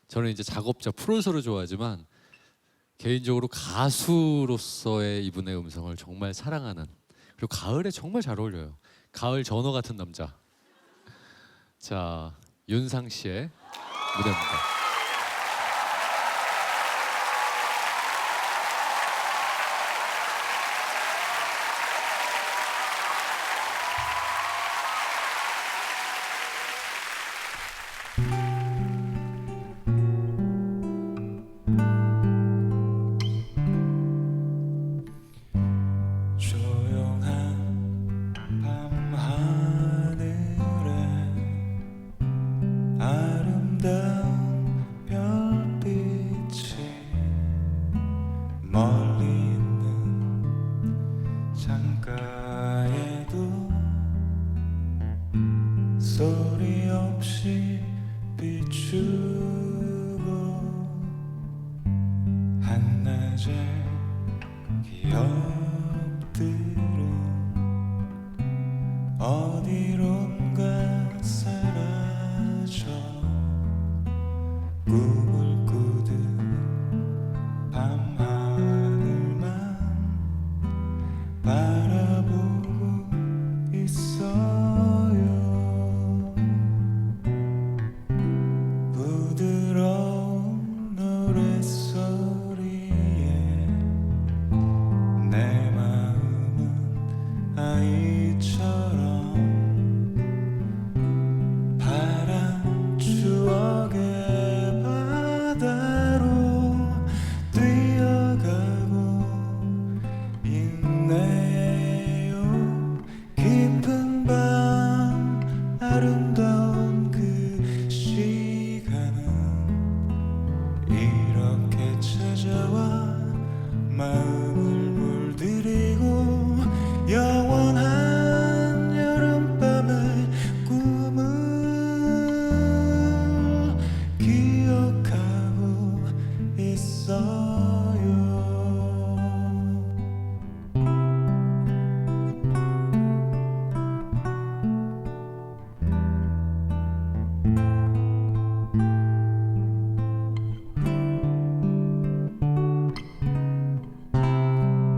저는 이제 작업자 프로듀서를 좋아하지만 개인적으로 가수로서의 이분의 음성을 정말 사랑하는 그리고 가을에 정말 잘 어울려요. 가을 전어 같은 남자. 자, 윤상 씨의 무대입니다. 조용한 밤하늘에 아름다운 별빛이 멀리 있는 창가에도 소리 없이 비추 꿈을 꾸듯 밤하늘만 바라보고 있어요. 부드러운 노랫소리에 내 마음은 아이처럼 파란 추억의 바다로 뛰어가고 있네요. 깊은 밤 아름다운 그 시간은 이렇게 찾아와 마음을 물들이고 영원한 여름밤의 꿈을 기억하고 있어요.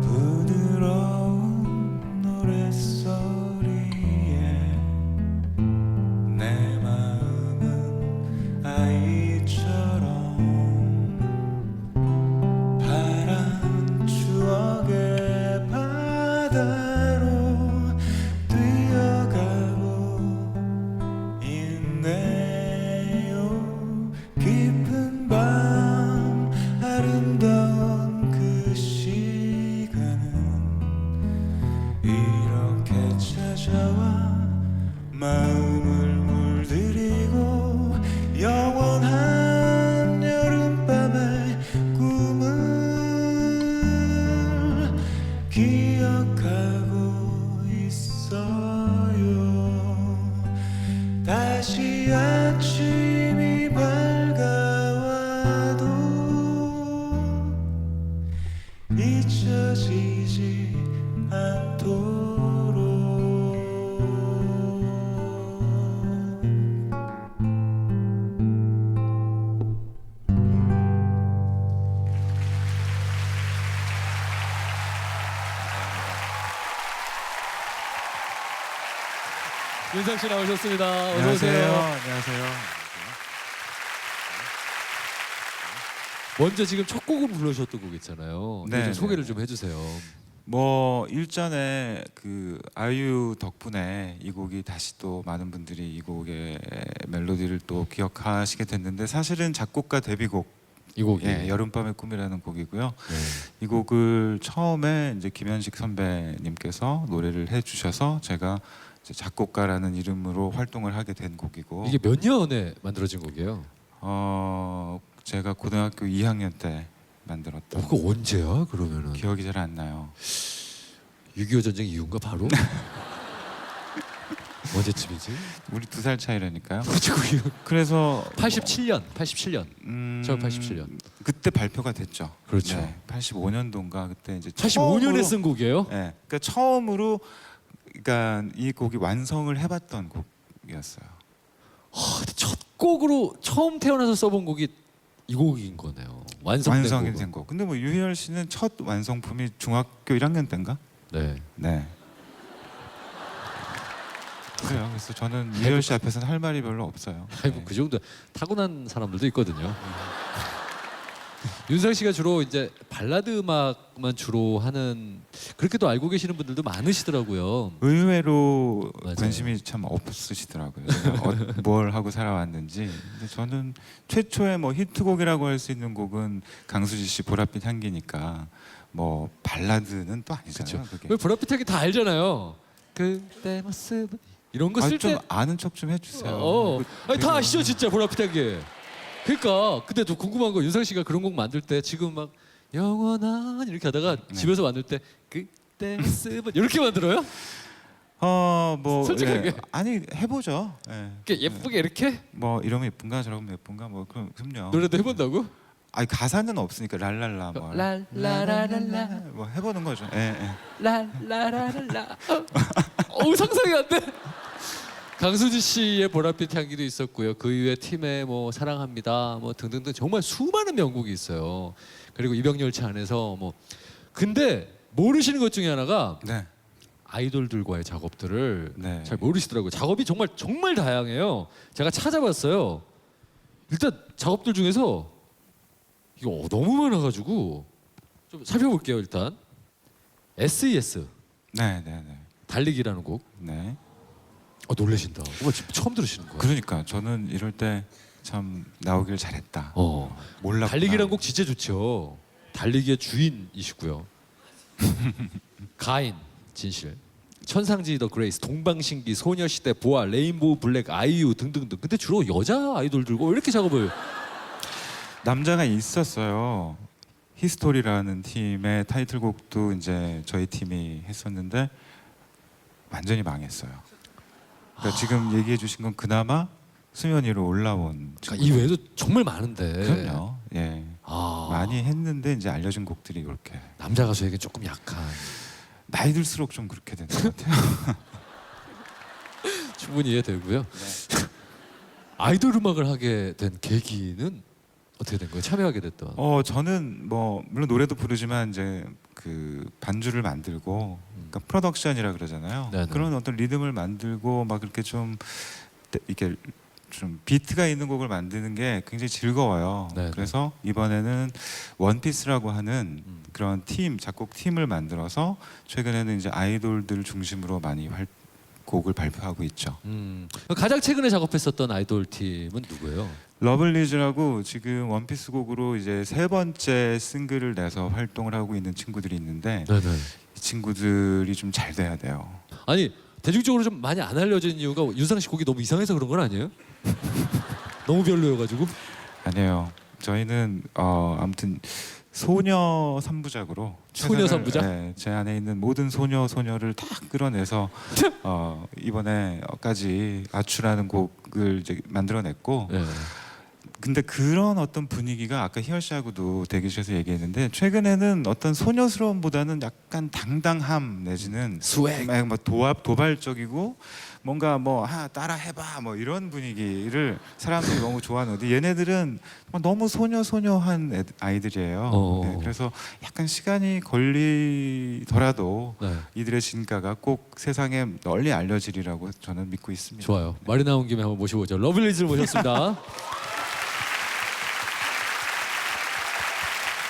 부드러운 노랫소리에 내 마음은 아이처럼 파란 추억의 바다로 뛰어가고 있네요. 깊은 밤 아름다운 그 시간은 이렇게 찾아와 마음을 물들이고 영원한 여름밤의 꿈을 기억하고 있어요. 다시 아침이 밝아와도 잊혀지지 않도록. 윤상 씨 나오셨습니다. 어서 안녕하세요. 오세요. 안녕하세요. 먼저 지금 첫 곡을 부르셨던 곡 있잖아요. 네, 좀 소개를 네. 좀 해주세요. 뭐 일전에 그 아이유 덕분에 이 곡이 다시 또 많은 분들이 이 곡의 멜로디를 또 기억하시게 됐는데 사실은 작곡가 데뷔곡 이 곡이. 여름밤의 꿈이라는 곡이고요. 네. 이 곡을 처음에 이제 김현식 선배님께서 노래를 해주셔서 제가 이제 작곡가라는 이름으로 활동을 하게 된 곡이고 이게 몇 년에 만들어진 곡이에요? 제가 고등학교 2학년 때 만들었던 그거 언제야? 그러면은 기억이 잘 안 나요. 6.25 전쟁 이후인가 바로? 언제쯤이지? 우리 2살 차이라니까요. 그렇죠. 그래서 87년. 저 87년. 그때 발표가 됐죠. 그렇죠. 네, 85년도인가 그때 이제 85년에 쓴 곡이에요? 네, 그러니까 처음으로 그러니까 이 곡이 완성을 해봤던 곡이었어요. 근데 첫 곡으로 처음 태어나서 써본 곡이 이 곡인 거네요. 완성이 된 곡. 근데 뭐 유희열 씨는 첫 완성품이 중학교 1학년 때인가? 네. 네. 그래요. 그래서 저는 유희열 씨 앞에서는 할 말이 별로 없어요. 아니 뭐 그 정도 타고난 사람들도 있거든요. 윤상 씨가 주로 이제 발라드 음악만 주로 하는 그렇게도 알고 계시는 분들도 많으시더라고요. 의외로 맞아요. 관심이 참 없으시더라고요. 제가 뭘 하고 살아왔는지. 근데 저는 최초의 뭐 히트곡이라고 할 수 있는 곡은 강수지 씨 보랏빛 향기니까 뭐 발라드는 또 아니잖아요. 그게. 왜 보랏빛하게 다 알잖아요. 그때 모습 이런 거 쓸 때. 좀 아는 척 좀 해주세요. 아니 다 아시죠 진짜 보랏빛하게. 그러니까 근데 또 궁금한 거 윤상 씨가 그런 곡 만들 때 지금 막 영원한 이렇게 하다가 집에서 만들 때 그때 모습은 이렇게 만들어요? 뭐 솔직하게. 아니 해보죠. 예. 이렇게 예쁘게 이렇게 뭐 이러면 예쁜가 저러면 예쁜가 뭐 그럼요. 노래도 해본다고? 아니 가사는 없으니까 랄랄라 뭐 랄라라랄라 뭐 해보는 거죠. 예, 예. 랄라라랄라. 상상이 안 돼. 강수지 씨의 보랏빛 향기도 있었고요. 그 이후에 팀의 뭐 사랑합니다, 뭐 등등등 정말 수많은 명곡이 있어요. 그리고 이병열차 안에서 뭐 근데 모르시는 것 중에 하나가 네. 아이돌들과의 작업들을 네. 잘 모르시더라고요. 작업이 정말 다양해요. 제가 찾아봤어요. 일단 작업들 중에서 이거 너무 많아가지고 좀 살펴볼게요. 일단 SES 네, 네, 네. 달리기라는 곡. 네. 놀라신다. 정말 지금 처음 들으시는 거예요. 그러니까 저는 이럴 때 참 나오길 잘했다. 몰랐구나. 달리기란 곡 진짜 좋죠. 달리기의 주인이시고요. 가인, 진실, 천상지 더 그레이스, 동방신기, 소녀시대, 보아, 레인보우 블랙, 아이유 등등등. 근데 주로 여자 아이돌들과 왜 이렇게 작업을? 남자가 있었어요. 히스토리라는 팀의 타이틀곡도 이제 저희 팀이 했었는데 완전히 망했어요. 그러니까 지금 얘기해 주신 건 그나마 수면 위로 올라온. 그러니까 이 외에도 정말 많은데. 그럼요. 예. 아, 많이 했는데 이제 알려진 곡들이 그렇게 남자 가수에게 조금 약한. 나이 들수록 좀 그렇게 되는 것 같아요. 충분히 이해되고요. 아이돌 음악을 하게 된 계기는 어떻게 된 거예요? 참여하게 됐던. 저는 뭐 물론 노래도 부르지만 이제 그 반주를 만들고, 그러니까 프로덕션이라 그러잖아요. 네네. 그런 어떤 리듬을 만들고 막 그렇게 좀 이렇게 좀 비트가 있는 곡을 만드는 게 굉장히 즐거워요. 네네. 그래서 이번에는 원피스라고 하는 그런 팀, 작곡 팀을 만들어서 최근에는 이제 아이돌들 중심으로 많이 곡을 발표하고 있죠. 가장 최근에 작업했었던 아이돌 팀은 누구예요? 러블리즈라고 지금 원피스 곡으로 이제 3번째 싱글을 내서 활동을 하고 있는 친구들이 있는데 네네. 이 친구들이 좀 잘 돼야 돼요. 아니 대중적으로 좀 많이 안 알려진 이유가 윤상 씨 곡이 너무 이상해서 그런 건 아니에요? 너무 별로여가지고? 아니에요. 저희는 아무튼 소녀 3부작으로 소녀 3부작? 네, 제 안에 있는 모든 소녀를 다 끌어내서 이번에까지 아추라는 곡을 이제 만들어냈고, 네. 근데 그런 어떤 분위기가 아까 희열 씨하고도 대기실에서 얘기했는데 최근에는 어떤 소녀스러움보다는 약간 당당함 내지는 스웩. 막 도발적이고 뭔가 뭐 따라 해봐 뭐 이런 분위기를 사람들이 너무 좋아하는데 얘네들은 너무 소녀한 아이들이에요. 네, 그래서 약간 시간이 걸리더라도 네. 이들의 진가가 꼭 세상에 널리 알려지리라고 저는 믿고 있습니다. 좋아요. 말이 나온 김에 한번 모셔보죠. 러블리즈를 모셨습니다.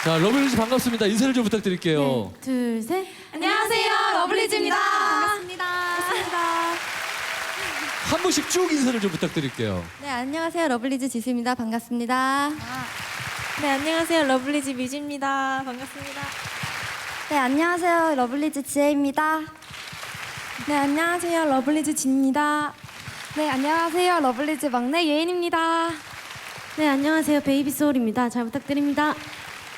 자, 러블리즈 반갑습니다. 인사를 좀 부탁드릴게요. 둘, 셋. 안녕하세요, 러블리즈입니다. 반갑습니다. 한 분씩 쭉 인사를 좀 부탁드릴게요. 네, 안녕하세요. 러블리즈 지수입니다. 반갑습니다. 네, 안녕하세요, 러블리즈 뮤지입니다. 반갑습니다. 네, 안녕하세요. 러블리즈 지혜입니다. 네, 안녕하세요. 러블리즈 진입니다. 네, 안녕하세요. 러블리즈 막내 예인입니다. 네, 안녕하세요. 베이비소울입니다. 잘 부탁드립니다.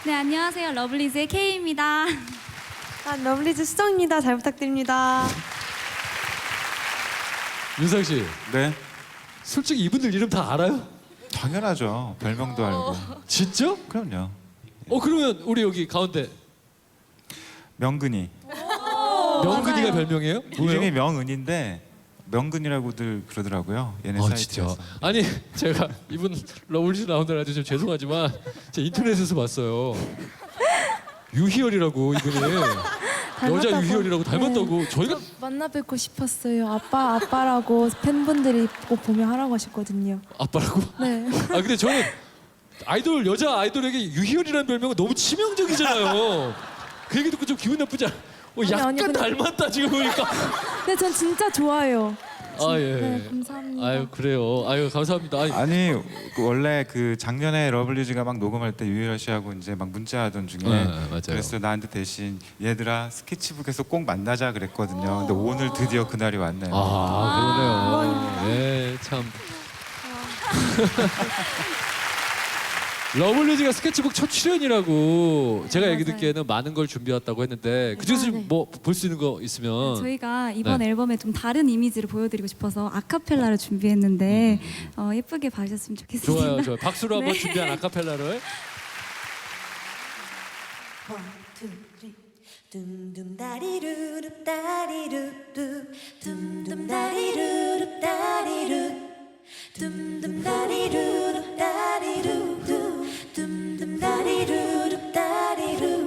네, 안녕하세요, 러블리즈의 K입니다. 러블리즈 수정입니다. 잘 부탁드립니다. 윤상 씨, 네, 솔직히 이분들 이름 다 알아요? 당연하죠. 별명도 알고. 진짜? 그럼요. 그러면 우리 여기 가운데 명근이. 명근이가 별명이에요? 이름이 명은인데 명근이라고들 그러더라고요. 얘네 아 사이트에서. 진짜? 아니 제가 이분 러블리즈 나오느라도 좀 죄송하지만 제가 인터넷에서 봤어요. 유희열이라고 이분이 여자 유희열이라고 닮았다고. 저희가 만나 뵙고 싶었어요. 아빠라고 팬분들이 꼭 보면 하라고 하셨거든요. 아빠라고? 네. 근데 저는 여자 아이돌에게 유희열이라는 별명은 너무 치명적이잖아요. 그 얘기 듣고 좀 기분 나쁘지 않아? 약간 아니, 근데- 닮았다 지금 보니까. 근데 전 진짜 좋아요. 예. 네, 감사합니다. 아유 그래요. 아유 감사합니다. 아니 원래 그 작년에 러블리즈가 막 녹음할 때 유희열 씨하고 이제 막 문자하던 중에 맞아요. 그래서 나한테 대신 얘들아 스케치북에서 꼭 만나자 그랬거든요. 근데 오늘 드디어 그날이 왔네요. 그러네요. 예, 참. 러블리즈가 스케치북 첫 출연이라고 제가 얘기 듣기에는 많은 걸 준비했다고 했는데 그중에서 네. 뭐 볼 수 있는 거 있으면 저희가 이번 네. 앨범에 좀 다른 이미지를 보여드리고 싶어서 아카펠라를 준비했는데 예쁘게 봐주셨으면 좋겠습니다. 좋아요. 박수로 한번 네. 준비한 아카펠라를. 둠둠다리루룹 다리루룹 둠둠다리루룹 다리루 둠둠다리루룹 다리루 둠둠다리루룹 다리루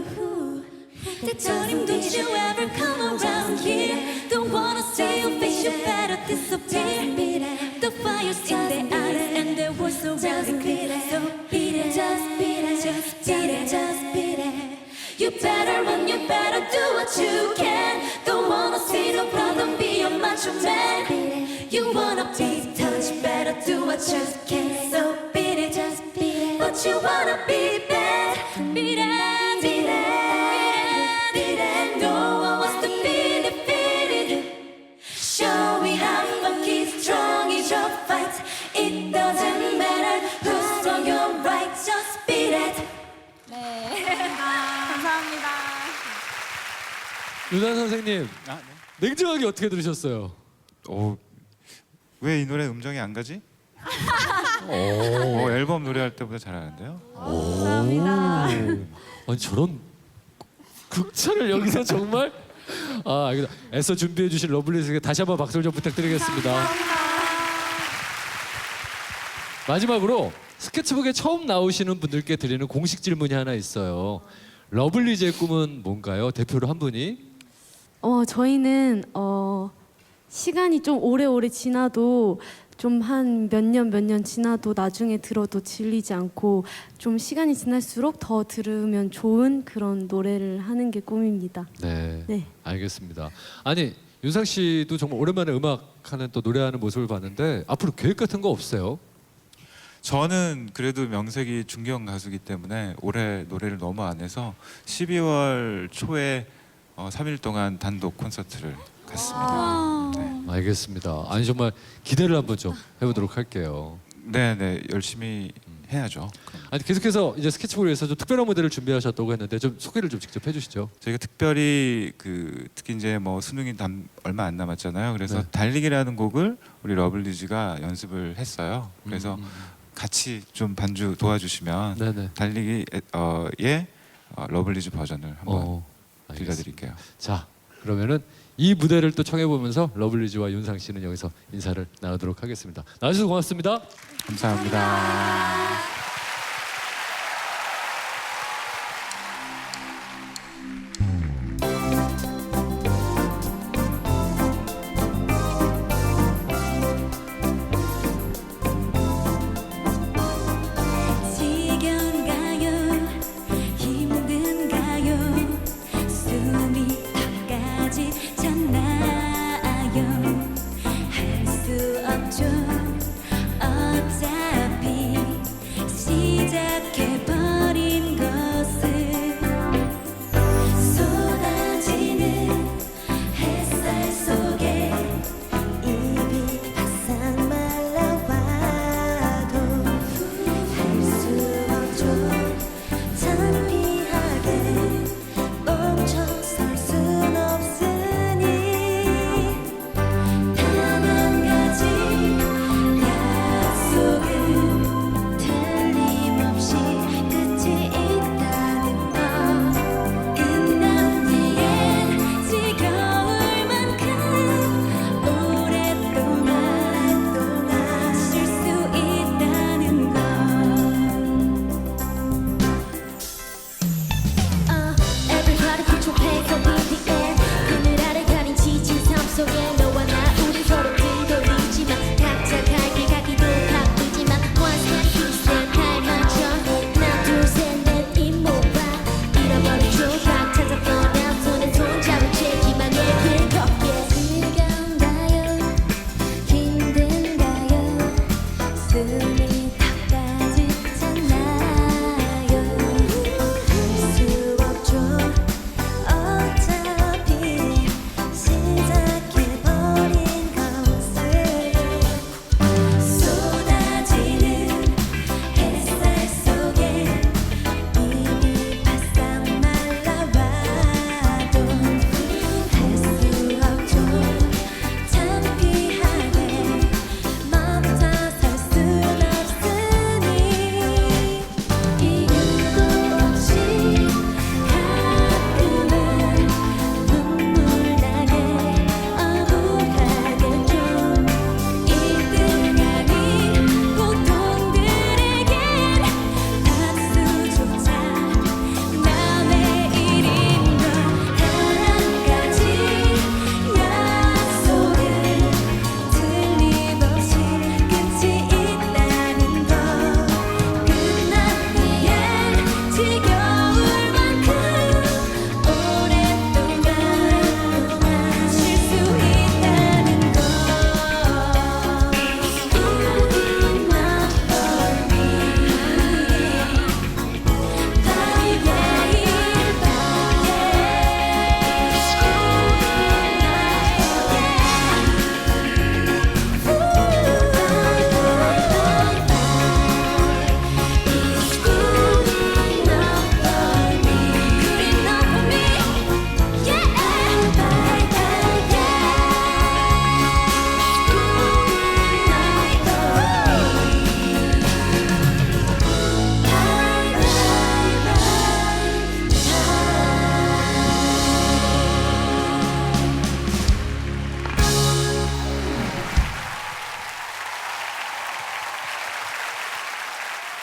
Don't you ever come around here Don't wanna see your face, you better disappear The fire's in their eyes and their voice surrounding me So beat it, just beat it, just beat it, just beat it You better run, you better do what you can Don't wanna see no problem, be a macho man You wanna be touched, better do what you can So beat it, just beat it But you wanna be bad, beat it, beat it no one wants to be defeated. Show me how funky strong is your fight. It doesn't matter who's strong, you're right. Just beat it. 감사합니다. 윤한 선생님, 냉정하게 어떻게 들으셨어요? 왜 이 노래 음정이 안 가지? 앨범 노래할 때보다 잘하는데요. 감사합니다. 아니 저런 극찬을 여기서 정말 알겠다. 애써 준비해 주신 러블리즈에게 다시 한번 박수를 좀 부탁드리겠습니다. 마지막으로 스케치북에 처음 나오시는 분들께 드리는 공식 질문이 하나 있어요. 러블리즈의 꿈은 뭔가요? 대표로 한 분이. 저희는 시간이 좀 오래오래 지나도 좀 한 몇 년 지나도 나중에 들어도 질리지 않고 좀 시간이 지날수록 더 들으면 좋은 그런 노래를 하는 게 꿈입니다. 네, 네. 알겠습니다. 아니 윤상 씨도 정말 오랜만에 음악하는 또 노래하는 모습을 봤는데 앞으로 계획 같은 거 없어요? 저는 그래도 명색이 중견 가수기 때문에 올해 노래를 너무 안 해서 12월 초에 3일 동안 단독 콘서트를 갔습니다. 네. 알겠습니다. 아니 정말 기대를 한번 좀 해보도록 할게요. 네, 열심히 해야죠. 그럼. 아니 계속해서 이제 스케치북을 위해서 좀 특별한 무대를 준비하셨다고 했는데 좀 소개를 좀 직접 해주시죠. 저희가 특별히 특히 이제 뭐 수능이 얼마 안 남았잖아요. 그래서 네. 달리기라는 곡을 우리 러블리즈가 연습을 했어요. 그래서 같이 좀 반주 도와주시면 네네. 달리기의 러블리즈 버전을 한번 알겠습니다. 들려드릴게요. 자 그러면은 이 무대를 또 청해 보면서 러블리즈와 윤상 씨는 여기서 인사를 나누도록 하겠습니다. 나와주셔서 고맙습니다. 감사합니다. 지겨운가요? 힘든가요? 숨이 턱까지 찼나요? 할 수 없죠. 어차피 시작해버린 것을 쏟아지는 햇살 속에 입이 바싹 말라와도 할 수 없죠. 창피하게 멈춰설 순 없으니 단 한 가지 약속은 틀림없이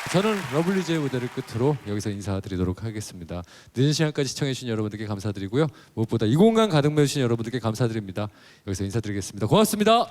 저는 러블리즈의 무대를 끝으로 여기서 인사드리도록 하겠습니다. 늦은 시간까지 시청해주신 여러분들께 감사드리고요. 무엇보다 이 공간 가득 메우신 여러분들께 감사드립니다. 여기서 인사드리겠습니다. 고맙습니다.